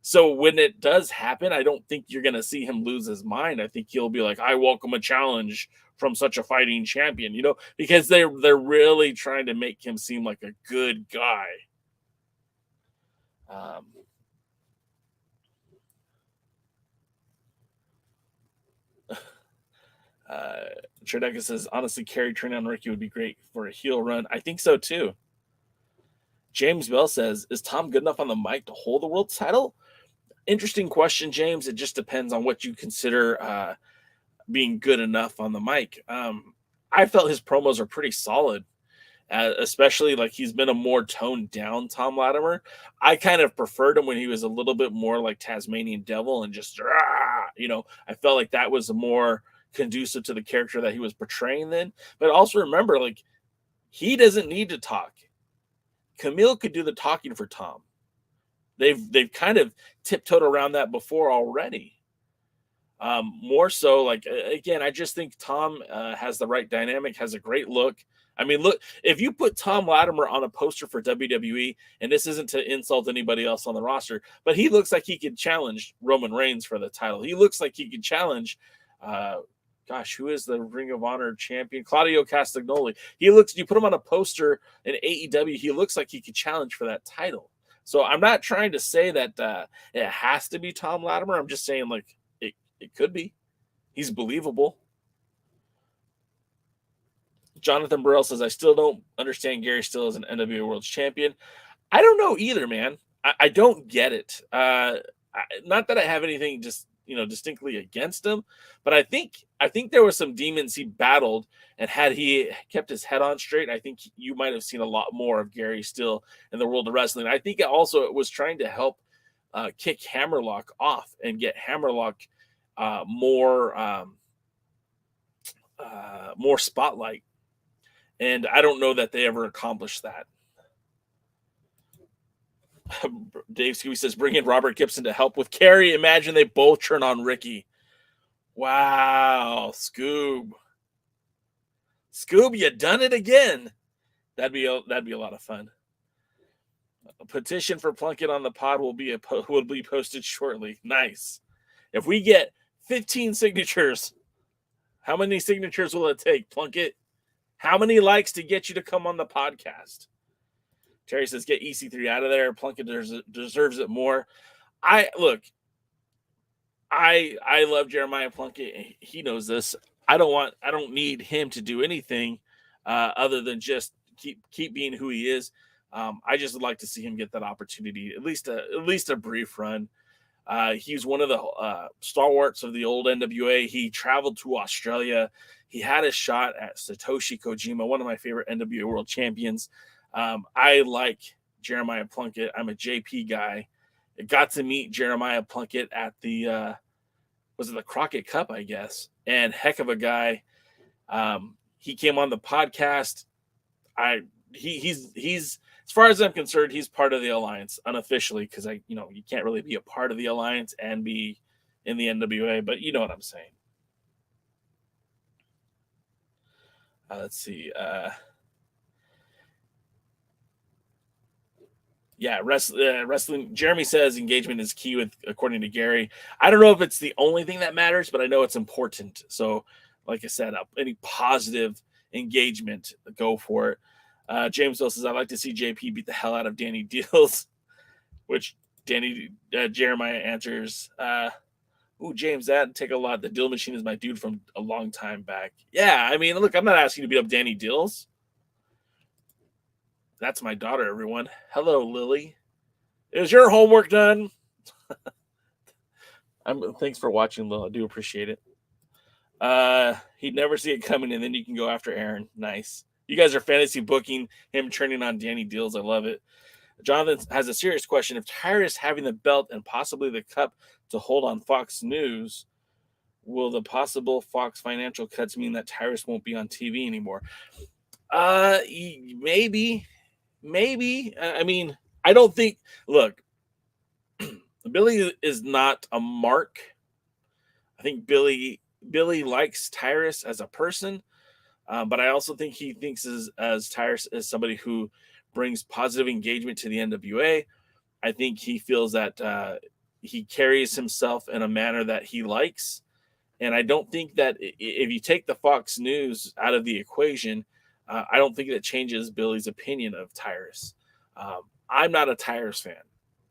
So when it does happen, I don't think you're going to see him lose his mind. I think he'll be like, I welcome a challenge from such a fighting champion, because they're really trying to make him seem like a good guy. Trideca says, honestly, Kerry turning on Ricky would be great for a heel run. I think so too. James Bell says, is Tom good enough on the mic to hold the world title? Interesting question, James. It just depends on what you consider being good enough on the mic. I felt his promos are pretty solid, especially like he's been a more toned down Tom Latimer. I kind of preferred him when he was a little bit more like Tasmanian Devil and just, I felt like that was a more conducive to the character that he was portraying then. But also remember, like, he doesn't need to talk. Camille could do the talking for Tom. They've kind of tiptoed around that before already. More so, like, again, I just think Tom has the right dynamic, has a great look. I mean, look, if you put Tom Latimer on a poster for WWE, and this isn't to insult anybody else on the roster, but he looks like he could challenge Roman Reigns for the title. He looks like he could challenge who is the Ring of Honor champion? Claudio Castagnoli. You put him on a poster in AEW, he looks like he could challenge for that title. So I'm not trying to say that it has to be Tom Latimer. I'm just saying, like, it could be. He's believable. Jonathan Burrell says, I still don't understand Gary Still as an NWA World Champion. I don't know either, man. I don't get it. Not that I have anything just distinctly against him, but I think there were some demons he battled, and had he kept his head on straight, I think you might have seen a lot more of Gary Still in the world of wrestling. I think it was trying to help kick Hammerlock off and get Hammerlock more spotlight, and I don't know that they ever accomplished that. Dave Scooby says, bring in Robert Gibson to help with Kerry. Imagine they both turn on Ricky. Wow, Scoob, you done it again. That'd be a lot of fun. A petition for Plunkett on the pod will be posted shortly. Nice. If we get 15 signatures, how many signatures will it take, Plunkett? How many likes to get you to come on the podcast? Terry says, get EC3 out of there. Plunkett deserves it more. I love Jeremiah Plunkett. He knows this. I don't need him to do anything other than just keep being who he is. I just would like to see him get that opportunity, at least a brief run. He's one of the stalwarts of the old NWA. He traveled to Australia. He had a shot at Satoshi Kojima, one of my favorite NWA World Champions. I like Jeremiah Plunkett. I'm a JP guy. I got to meet Jeremiah Plunkett at the was it the Crockett Cup, I guess, and heck of a guy. He came on the podcast. He's as far as I'm concerned, he's part of the alliance unofficially, because you can't really be a part of the alliance and be in the NWA, but you know what I'm saying. Let's see. Wrestling. Jeremy says engagement is key according to Gary. I don't know if it's the only thing that matters, but I know it's important. So, like I said, any positive engagement, go for it. James Hill says, I'd like to see JP beat the hell out of Danny Deals, which Jeremiah answers. Ooh, James, that'd take a lot. The Dill Machine is my dude from a long time back. Yeah, I mean, look, I'm not asking you to beat up Danny Dills. That's my daughter, everyone. Hello, Lily. Is your homework done? Thanks for watching, Lil. I do appreciate it. He'd never see it coming, and then you can go after Aaron. Nice. You guys are fantasy booking him turning on Danny Dills. I love it. Jonathan has a serious question. If Tyrus having the belt and possibly the cup to hold on Fox News, will the possible Fox financial cuts mean that Tyrus won't be on TV anymore? Maybe. I mean, I don't think. Look, Billy is not a mark. I think Billy likes Tyrus as a person, but I also think he thinks as Tyrus as somebody who brings positive engagement to the NWA. I think he feels that he carries himself in a manner that he likes. And I don't think that if you take the Fox News out of the equation, I don't think that changes Billy's opinion of Tyrus. I'm not a Tyrus fan.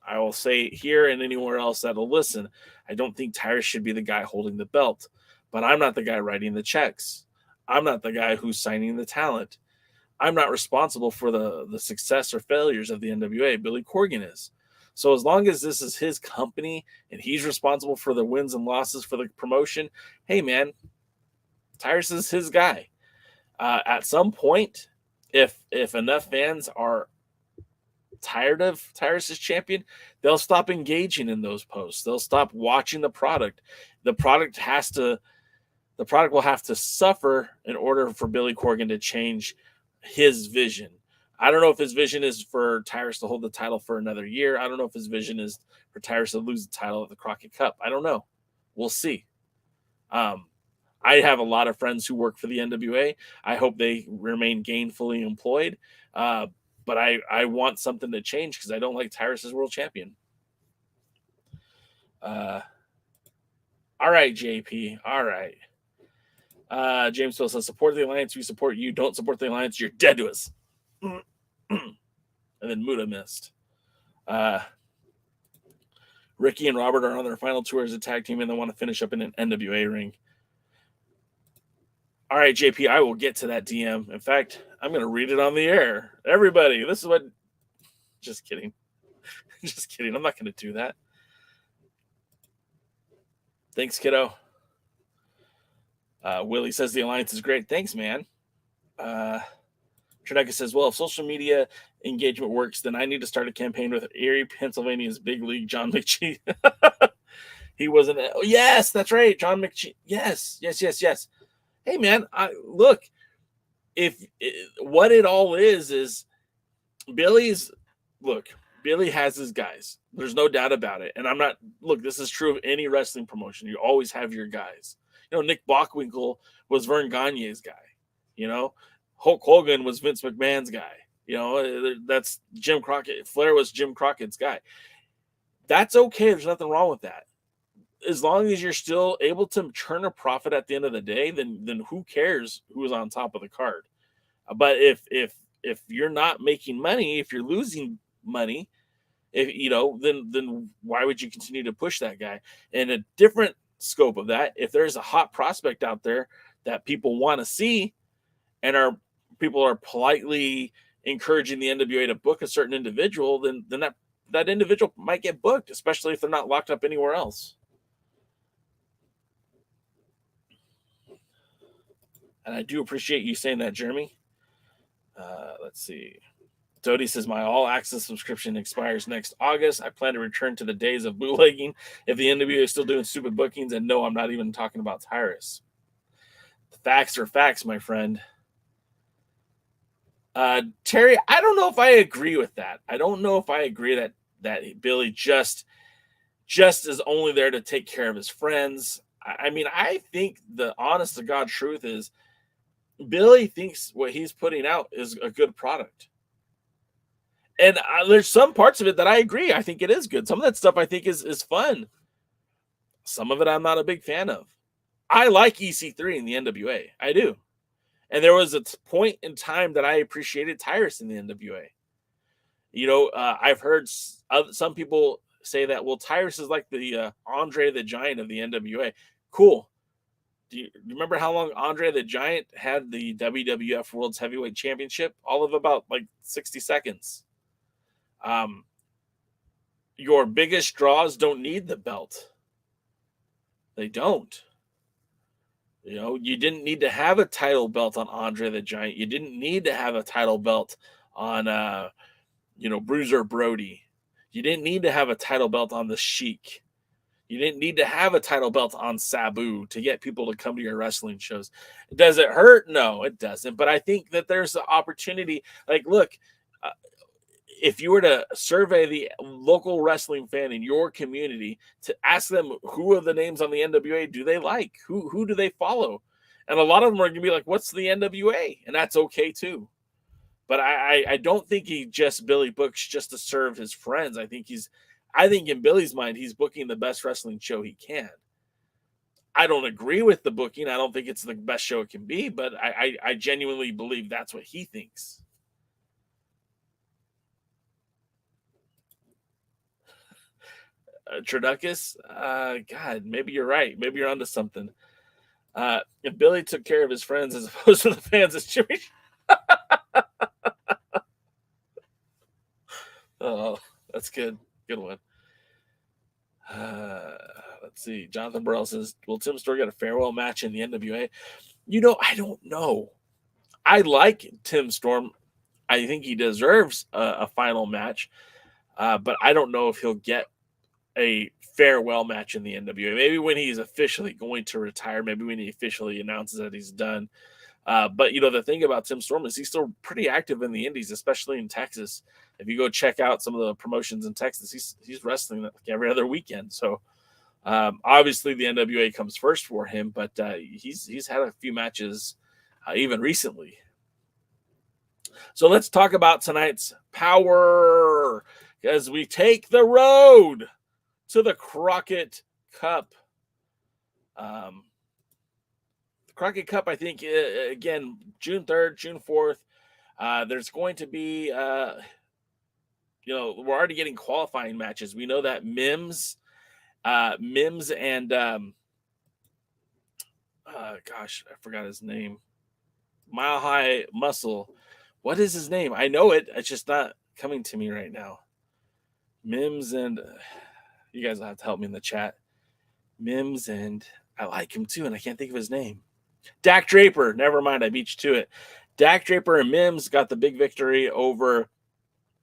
I will say here and anywhere else that'll listen, I don't think Tyrus should be the guy holding the belt. But I'm not the guy writing the checks. I'm not the guy who's signing the talent. I'm not responsible for the success or failures of the NWA. Billy Corgan is. So as long as this is his company and he's responsible for the wins and losses for the promotion, hey, man, Tyrus is his guy. At some point, if enough fans are tired of Tyrus as champion, they'll stop engaging in those posts. They'll stop watching the product. The product will have to suffer in order for Billy Corgan to change his vision. I don't know if his vision is for Tyrus to hold the title for another year. I don't know if his vision is for Tyrus to lose the title at the Crockett Cup. I don't know. We'll see. I have a lot of friends who work for the NWA. I hope they remain gainfully employed. But I want something to change because I don't like Tyrus as world champion. All right, JP. All right. James Phil says, support the Alliance. We support you. Don't support the Alliance. You're dead to us. And then Muda missed. Ricky and Robert are on their final tour as a tag team and they want to finish up in an NWA ring. All right, JP, I will get to that DM. In fact, I'm going to read it on the air. Everybody, this is what... Just kidding. Just kidding. I'm not going to do that. Thanks, kiddo. Willie says the Alliance is great. Thanks, man. Trineka says, well, if social media engagement works, then I need to start a campaign with Erie, Pennsylvania's big league, John McGee. He wasn't... Oh, yes, that's right. John McGee. Yes. Hey, man, look, what it all is Billy has his guys. There's no doubt about it. And this is true of any wrestling promotion. You always have your guys. Nick Bockwinkel was Vern Gagne's guy. Hulk Hogan was Vince McMahon's guy. That's Jim Crockett. Flair was Jim Crockett's guy. That's okay. There's nothing wrong with that. As long as you're still able to turn a profit at the end of the day, then who cares who's on top of the card? But if you're not making money, if you're losing money, then why would you continue to push that guy? And a different scope of that, if there's a hot prospect out there that people want to see, and people are politely encouraging the NWA to book a certain individual, then that individual might get booked, especially if they're not locked up anywhere else. And I do appreciate you saying that, Jeremy. Let's see. Dodie says, my all-access subscription expires next August. I plan to return to the days of bootlegging if the NWA is still doing stupid bookings. And no, I'm not even talking about Tyrus. The facts are facts, my friend. Terry, I don't know if I agree with that. I don't know if I agree that Billy just is only there to take care of his friends. I mean, I think the honest to God truth is Billy thinks what he's putting out is a good product. And there's some parts of it that I agree. I think it is good. Some of that stuff I think is fun. Some of it I'm not a big fan of. I like EC3 in the NWA. I do. And there was a point in time that I appreciated Tyrus in the NWA. I've heard some people say that, well, Tyrus is like the Andre the Giant of the NWA. Cool. Do you remember how long Andre the Giant had the WWF World's Heavyweight Championship? All of about like 60 seconds. Your biggest draws don't need the belt. They don't. You know, you didn't need to have a title belt on Andre the Giant. You didn't need to have a title belt on, Bruiser Brody. You didn't need to have a title belt on the Sheik. You didn't need to have a title belt on Sabu to get people to come to your wrestling shows. Does it hurt? No, it doesn't. But I think that there's an opportunity. Like, look, if you were to survey the local wrestling fan in your community to ask them who are the names on the NWA do they like? Who do they follow? And a lot of them are going to be like, what's the NWA? And that's okay too. But I don't think he just Billy books just to serve his friends. I think in Billy's mind, he's booking the best wrestling show he can. I don't agree with the booking. I don't think it's the best show it can be, but I genuinely believe that's what he thinks. Traducus, God, maybe you're right. Maybe you're onto something. If Billy took care of his friends as opposed to the fans, it's Jimmy. Oh, that's good. Good one. Let's see. Jonathan Burrell says, will Tim Storm get a farewell match in the NWA? I don't know. I like Tim Storm. I think he deserves a final match. But I don't know if he'll get a farewell match in the NWA. Maybe when he's officially going to retire, maybe when he officially announces that he's done. But the thing about Tim Storm is he's still pretty active in the Indies, especially in Texas. If you go check out some of the promotions in Texas, he's wrestling like every other weekend. So obviously the NWA comes first for him, but he's had a few matches even recently. So let's talk about tonight's Power, as we take the road to the Crockett Cup. The Crockett Cup, I think, again, June 3rd, June 4th. There's going to be, we're already getting qualifying matches. We know that Mims and, gosh, I forgot his name. Mile High Muscle. What is his name? I know it. It's just not coming to me right now. Mims and, you guys will have to help me in the chat. Mims and, I like him too, and I can't think of his name. Dak Draper. Never mind, I beat you to it. Dak Draper and Mims got the big victory over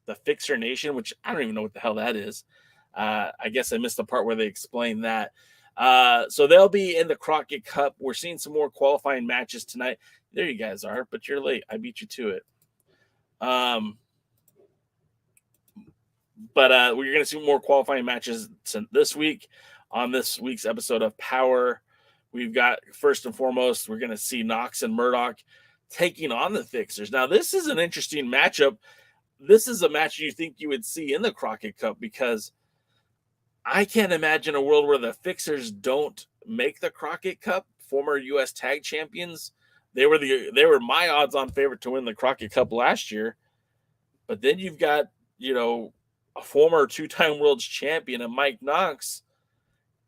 the Fixer Nation, which I don't even know what the hell that is. I guess I missed the part where they explained that. So they'll be in the Crockett Cup. We're seeing some more qualifying matches tonight. There you guys are, but you're late. I beat you to it. But we're going to see more qualifying matches this week on this week's episode of Power. We've got, first and foremost, we're going to see Knox and Murdoch taking on the Fixers. Now, this is an interesting matchup. This is a match you think you would see in the Crockett Cup, because I can't imagine a world where the Fixers don't make the Crockett Cup. Former U.S. Tag Champions. They were my odds-on favorite to win the Crockett Cup last year. But then you've got, a former two-time world champion, and Mike Knox,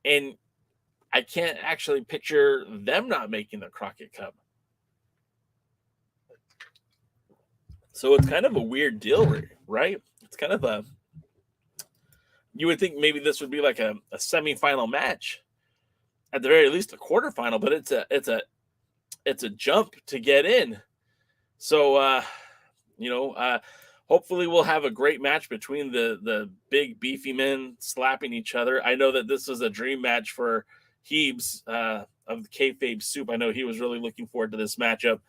and I can't actually picture them not making the Crockett Cup. So it's kind of a weird deal, right? It's kind of you would think maybe this would be like a semifinal match, at the very least a quarterfinal, but it's a jump to get in. So, hopefully we'll have a great match between the big beefy men slapping each other. I know that this was a dream match for Heebs of the Kayfabe Soup. I know he was really looking forward to this matchup.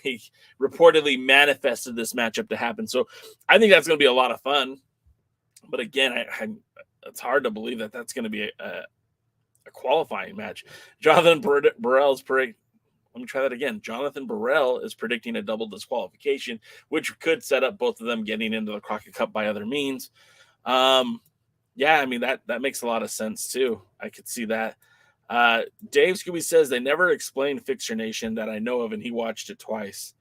He reportedly manifested this matchup to happen. So I think that's going to be a lot of fun. But again, it's hard to believe that that's going to be a qualifying match. Jonathan Burrell's let me try that again. Jonathan Burrell is predicting a double disqualification, which could set up both of them getting into the Crockett Cup by other means. That makes a lot of sense too. I could see that. Dave Scooby says they never explained Fixer Nation that I know of, and he watched it twice.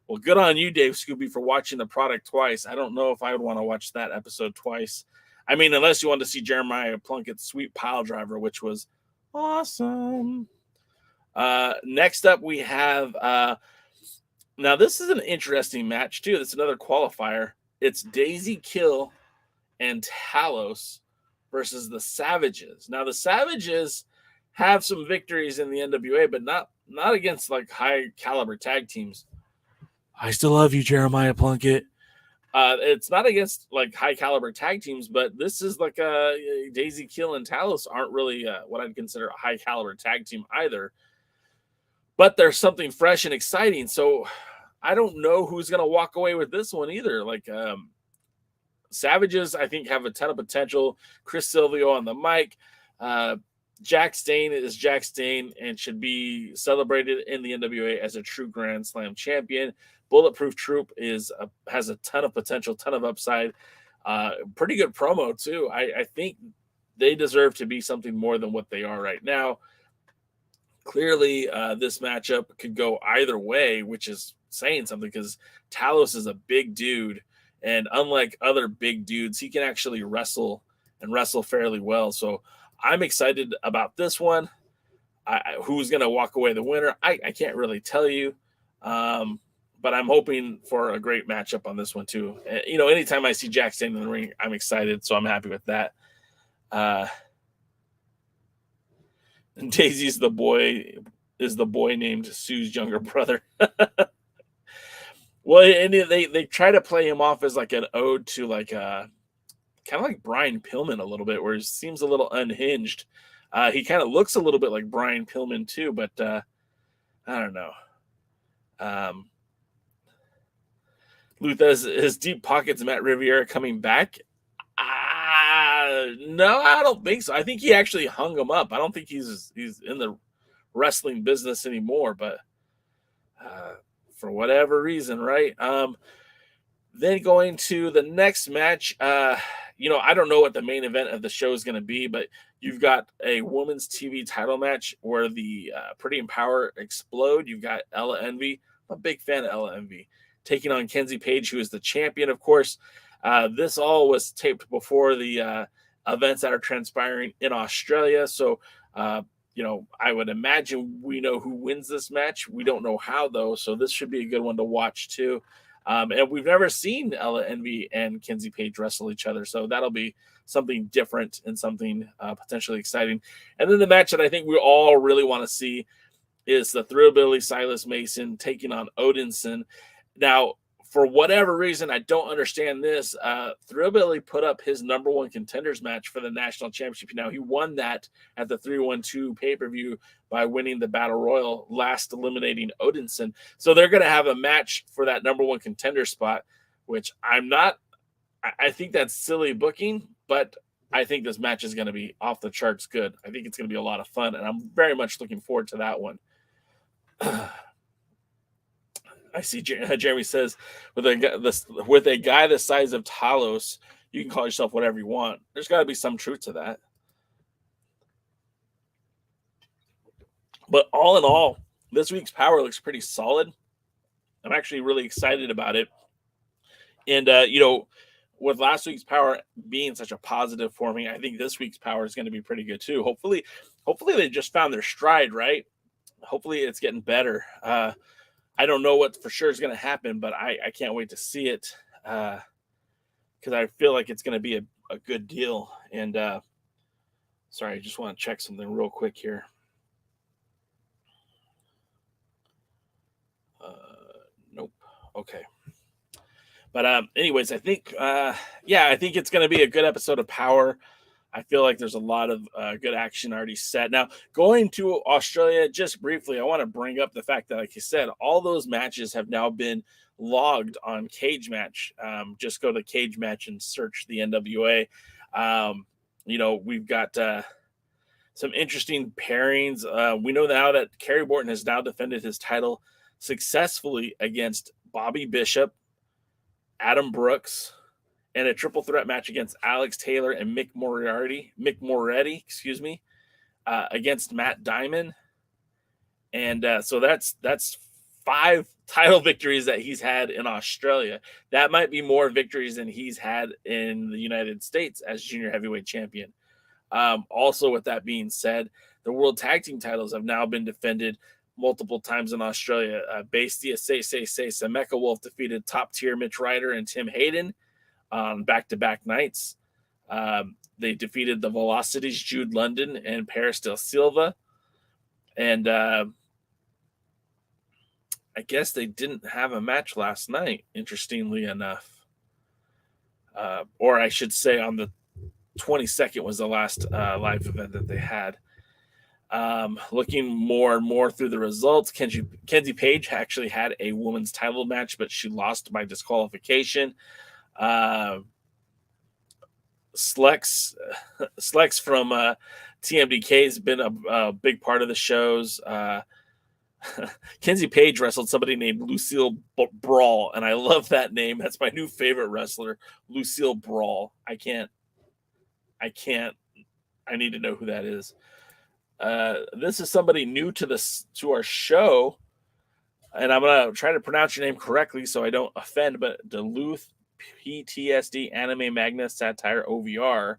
Well, good on you, Dave Scooby, for watching the product twice. I don't know if I would want to watch that episode twice. I mean, unless you want to see Jeremiah Plunkett's sweet pile driver, which was awesome. Next up, we have now this is an interesting match too. That's another qualifier. It's Daisy Kill and Talos versus the Savages. Now the Savages have some victories in the NWA, but not against like high caliber tag teams. I still love you, Jeremiah Plunkett. It's not against like high caliber tag teams, but this is like a Daisy Kill and Talos aren't really what I'd consider a high caliber tag team either. But there's something fresh and exciting. So I don't know who's going to walk away with this one either. Like Savages, I think, have a ton of potential. Chris Silvio on the mic. Jack Stain is Jack Stain and should be celebrated in the NWA as a true Grand Slam champion. Bulletproof Troop has a ton of potential, ton of upside. Pretty good promo, too. I think they deserve to be something more than what they are right now. Clearly, this matchup could go either way, which is saying something because Talos is a big dude. And unlike other big dudes, he can actually wrestle and wrestle fairly well. So I'm excited about this one. Who's going to walk away the winner? I can't really tell you. But I'm hoping for a great matchup on this one too. You know, anytime I see Jack Stain in the ring, I'm excited. So I'm happy with that. And Daisy's the boy named Sue's younger brother. Well, and they try to play him off as like an ode to like kind of like Brian Pillman a little bit, where he seems a little unhinged. He kind of looks a little bit like Brian Pillman too, but I don't know. Luthez, his deep pockets, Matt Riviera coming back. No, I don't think so. I think he actually hung him up. I don't think he's in the wrestling business anymore, but for whatever reason, right? Then going to the next match, you know, I don't know what the main event of the show is going to be, but you've got a women's TV title match where the Pretty and Power explode. You've got Ella Envy. I'm a big fan of Ella Envy, taking on Kenzie Page, who is the champion, of course. This all was taped before the events that are transpiring in Australia. So, you know, I would imagine we know who wins this match. We don't know how, though. So this should be a good one to watch, too. And we've never seen Ella Envy and Kenzie Page wrestle each other. So that'll be something different and something potentially exciting. And then the match that I think we all really want to see is the Thrillbilly Silas Mason taking on Odinson. Now, for whatever reason, I don't understand this. Thrillbilly put up his number one contenders match for the national championship. Now, he won that at the 3-1-2 pay-per-view by winning the Battle Royal, last eliminating Odinson. So they're going to have a match for that number one contender spot, which I think that's silly booking, but I think this match is going to be off the charts good. I think it's going to be a lot of fun, and I'm very much looking forward to that one. I see Jeremy says, with a guy the size of Talos, you can call yourself whatever you want. There's got to be some truth to that. But all in all, this week's Power looks pretty solid. I'm actually really excited about it. And, you know, with last week's Power being such a positive for me, I think this week's Power is going to be pretty good too. Hopefully they just found their stride, right? Hopefully it's getting better. I don't know what for sure is going to happen, but I can't wait to see it because I feel like it's going to be a good deal. And sorry, I just want to check something real quick here. Nope. Okay. But anyways, I think I think it's going to be a good episode of Power. I feel like there's a lot of good action already set. Now, going to Australia, just briefly, I want to bring up the fact that, like you said, all those matches have now been logged on Cage Match. Just go to Cage Match and search the NWA. You know, we've got some interesting pairings. We know now that Kerry Morton has now defended his title successfully against Bobby Bishop, Adam Brooks, and a triple threat match against Alex Taylor and Mick Moretti, against Matt Diamond. And so that's 5 title victories that he's had in Australia. That might be more victories than he's had in the United States as junior heavyweight champion. Also, with that being said, the world tag team titles have now been defended multiple times in Australia. Bastia Sameka Wolf defeated top tier Mitch Ryder and Tim Hayden on back-to-back nights. They defeated the Velocities, Jude London and Paris Del Silva. And I guess they didn't have a match last night, interestingly enough. Or I should say on the 22nd was the last live event that they had. Looking more and more through the results, Kenzie Page actually had a women's title match, but she lost by disqualification. Slex from TMDK has been a big part of the shows. Kenzie Page wrestled somebody named Lucille Brawl, and I love that name. That's my new favorite wrestler, Lucille Brawl. I need to know who that is. This is somebody new to our show, and I'm gonna try to pronounce your name correctly so I don't offend. But Duluth PTSD Anime Magna Satire OVR.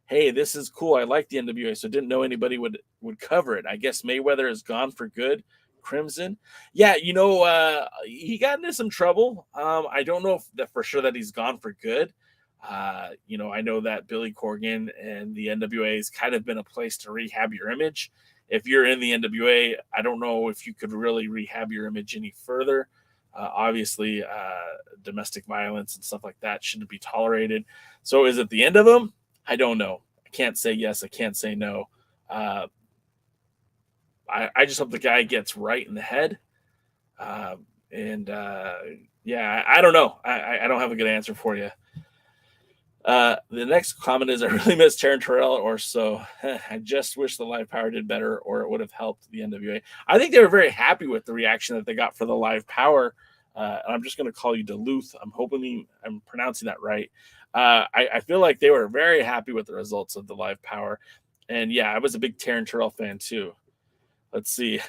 Hey, this is cool. I like the NWA, so didn't know anybody would cover it. I guess Mayweather is gone for good. Crimson, yeah, he got into some trouble. I don't know that for sure that he's gone for good. I know that Billy Corgan and the NWA has kind of been a place to rehab your image. If you're in the NWA, I don't know if you could really rehab your image any further. Obviously, domestic violence and stuff like that shouldn't be tolerated. So is it the end of them? I don't know. I can't say yes. I can't say no. I just hope the guy gets right in the head. I don't know. I don't have a good answer for you. The next comment is, I really miss Taryn Terrell, or so. I just wish the Live Power did better, or it would have helped the NWA. I think they were very happy with the reaction that they got for the Live Power. And I'm just going to call you Duluth. I'm hoping I'm pronouncing that right. I feel like they were very happy with the results of the Live Power. And yeah, I was a big Taryn Terrell fan too. Let's see.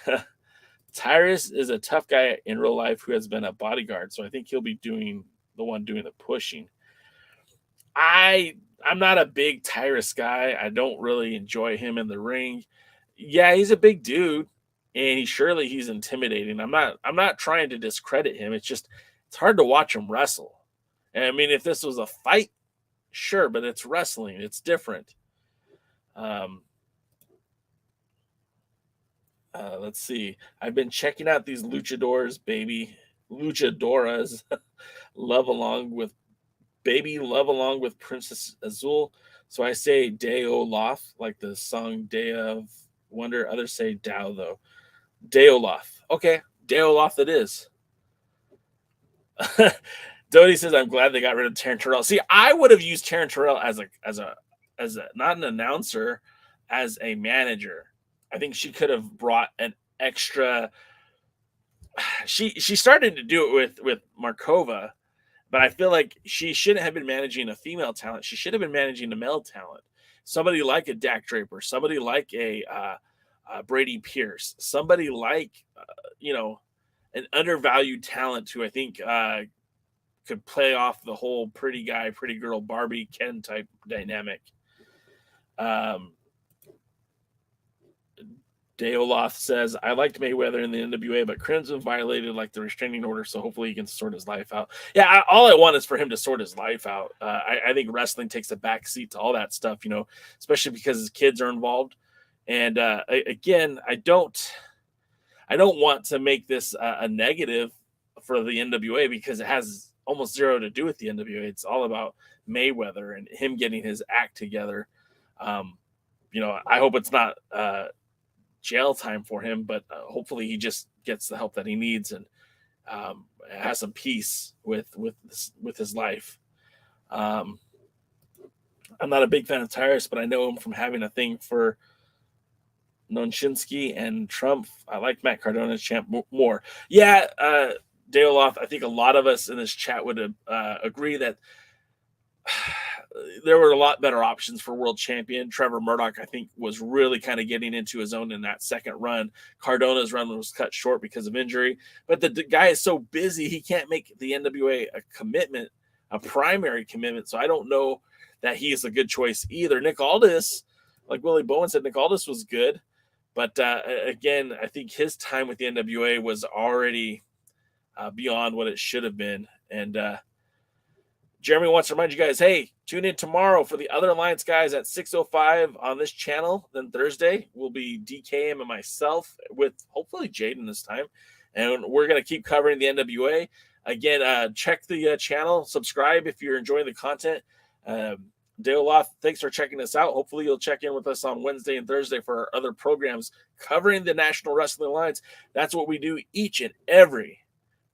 Tyrus is a tough guy in real life who has been a bodyguard, so I think he'll be doing the pushing. I'm not a big Tyrus guy. I don't really enjoy him in the ring. Yeah, he's a big dude, and he's intimidating. I'm not trying to discredit him. It's hard to watch him wrestle. And I mean, if this was a fight, sure, but it's wrestling. It's different. Let's see. I've been checking out these luchadoras, baby. Luchadoras. Love along with Princess Azul. So I say Day Olaf, like the song Day of Wonder. Others say Dow, though. Day Olaf. Okay, Day Olaf it is. Dodie says, I'm glad they got rid of Taryn Terrell. See, I would have used Taryn Terrell as a not an announcer, as a manager. I think she could have brought an extra. She started to do it with Markova, but I feel like she shouldn't have been managing a female talent. She should have been managing a male talent. Somebody like a Dak Draper, somebody like a Brady Pierce, somebody like an undervalued talent who I think could play off the whole pretty guy, pretty girl, Barbie Ken type dynamic. Deoloth says, I liked Mayweather in the NWA, but Crimson violated the restraining order, so hopefully he can sort his life out. Yeah, all I want is for him to sort his life out. I think wrestling takes a back seat to all that stuff, especially because his kids are involved. And again, I don't want to make this a negative for the NWA, because it has almost zero to do with the NWA. It's all about Mayweather and him getting his act together. I hope it's not jail time for him, but hopefully he just gets the help that he needs and has some peace with his life. I'm not a big fan of Tyrus, but I know him from having a thing for Nonshinsky and Trump. I like Matt Cardona's champ more. Yeah, Deoloth, I think a lot of us in this chat would agree that there were a lot better options for world champion. Trevor Murdoch, I think, was really kind of getting into his own in that second run. Cardona's run was cut short because of injury. But the guy is so busy, he can't make the NWA a commitment, a primary commitment. So I don't know that he is a good choice either. Nick Aldis, like Willie Bowen said, Nick Aldis was good. But again, I think his time with the NWA was already beyond what it should have been. And Jeremy wants to remind you guys, hey, tune in tomorrow for the Other Alliance guys at 6:05 on this channel. Then Thursday will be DKM and myself with hopefully Jaden this time. And we're going to keep covering the NWA. Again, check the channel. Subscribe if you're enjoying the content. Dale Loth, thanks for checking us out. Hopefully you'll check in with us on Wednesday and Thursday for our other programs covering the National Wrestling Alliance. That's what we do each and every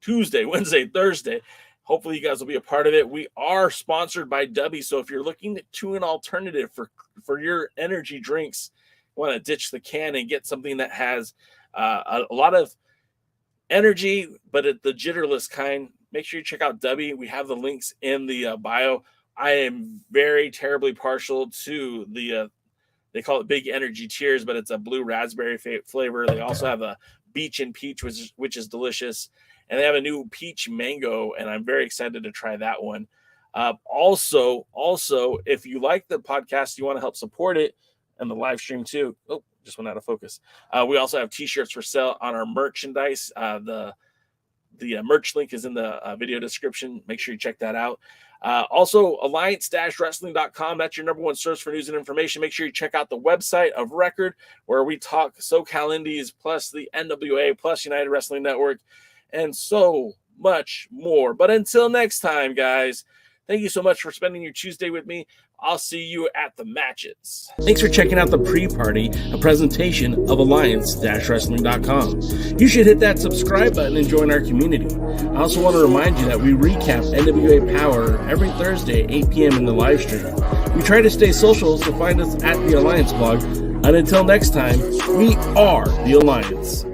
Tuesday, Wednesday, Thursday. Hopefully you guys will be a part of it. We are sponsored by Dubby, so if you're looking to an alternative for your energy drinks, you want to ditch the can and get something that has a lot of energy, but the jitterless kind, make sure you check out Dubby. We have the links in the bio. I am very terribly partial to the, they call it Big Energy Cheers, but it's a blue raspberry flavor. They also have a beach and peach, which is delicious. And they have a new peach mango, and I'm very excited to try that one. Also, if you like the podcast, you want to help support it and the live stream too. Oh, just went out of focus. We also have t-shirts for sale on our merchandise. The merch link is in the video description. Make sure you check that out. Also, alliance-wrestling.com. That's your number one source for news and information. Make sure you check out the website of record where we talk SoCal Indies plus the NWA plus United Wrestling Network and so much more. But until next time, guys, thank you so much for spending your Tuesday with me. I'll see you at the matches. Thanks for checking out the pre-party, a presentation of alliance-wrestling.com. You should hit that subscribe button and join our community. I also want to remind you that we recap NWA POWERRR every Thursday at 8 p.m. in the live stream. We try to stay social, so find us at the Alliance blog. And until next time, we are the Alliance.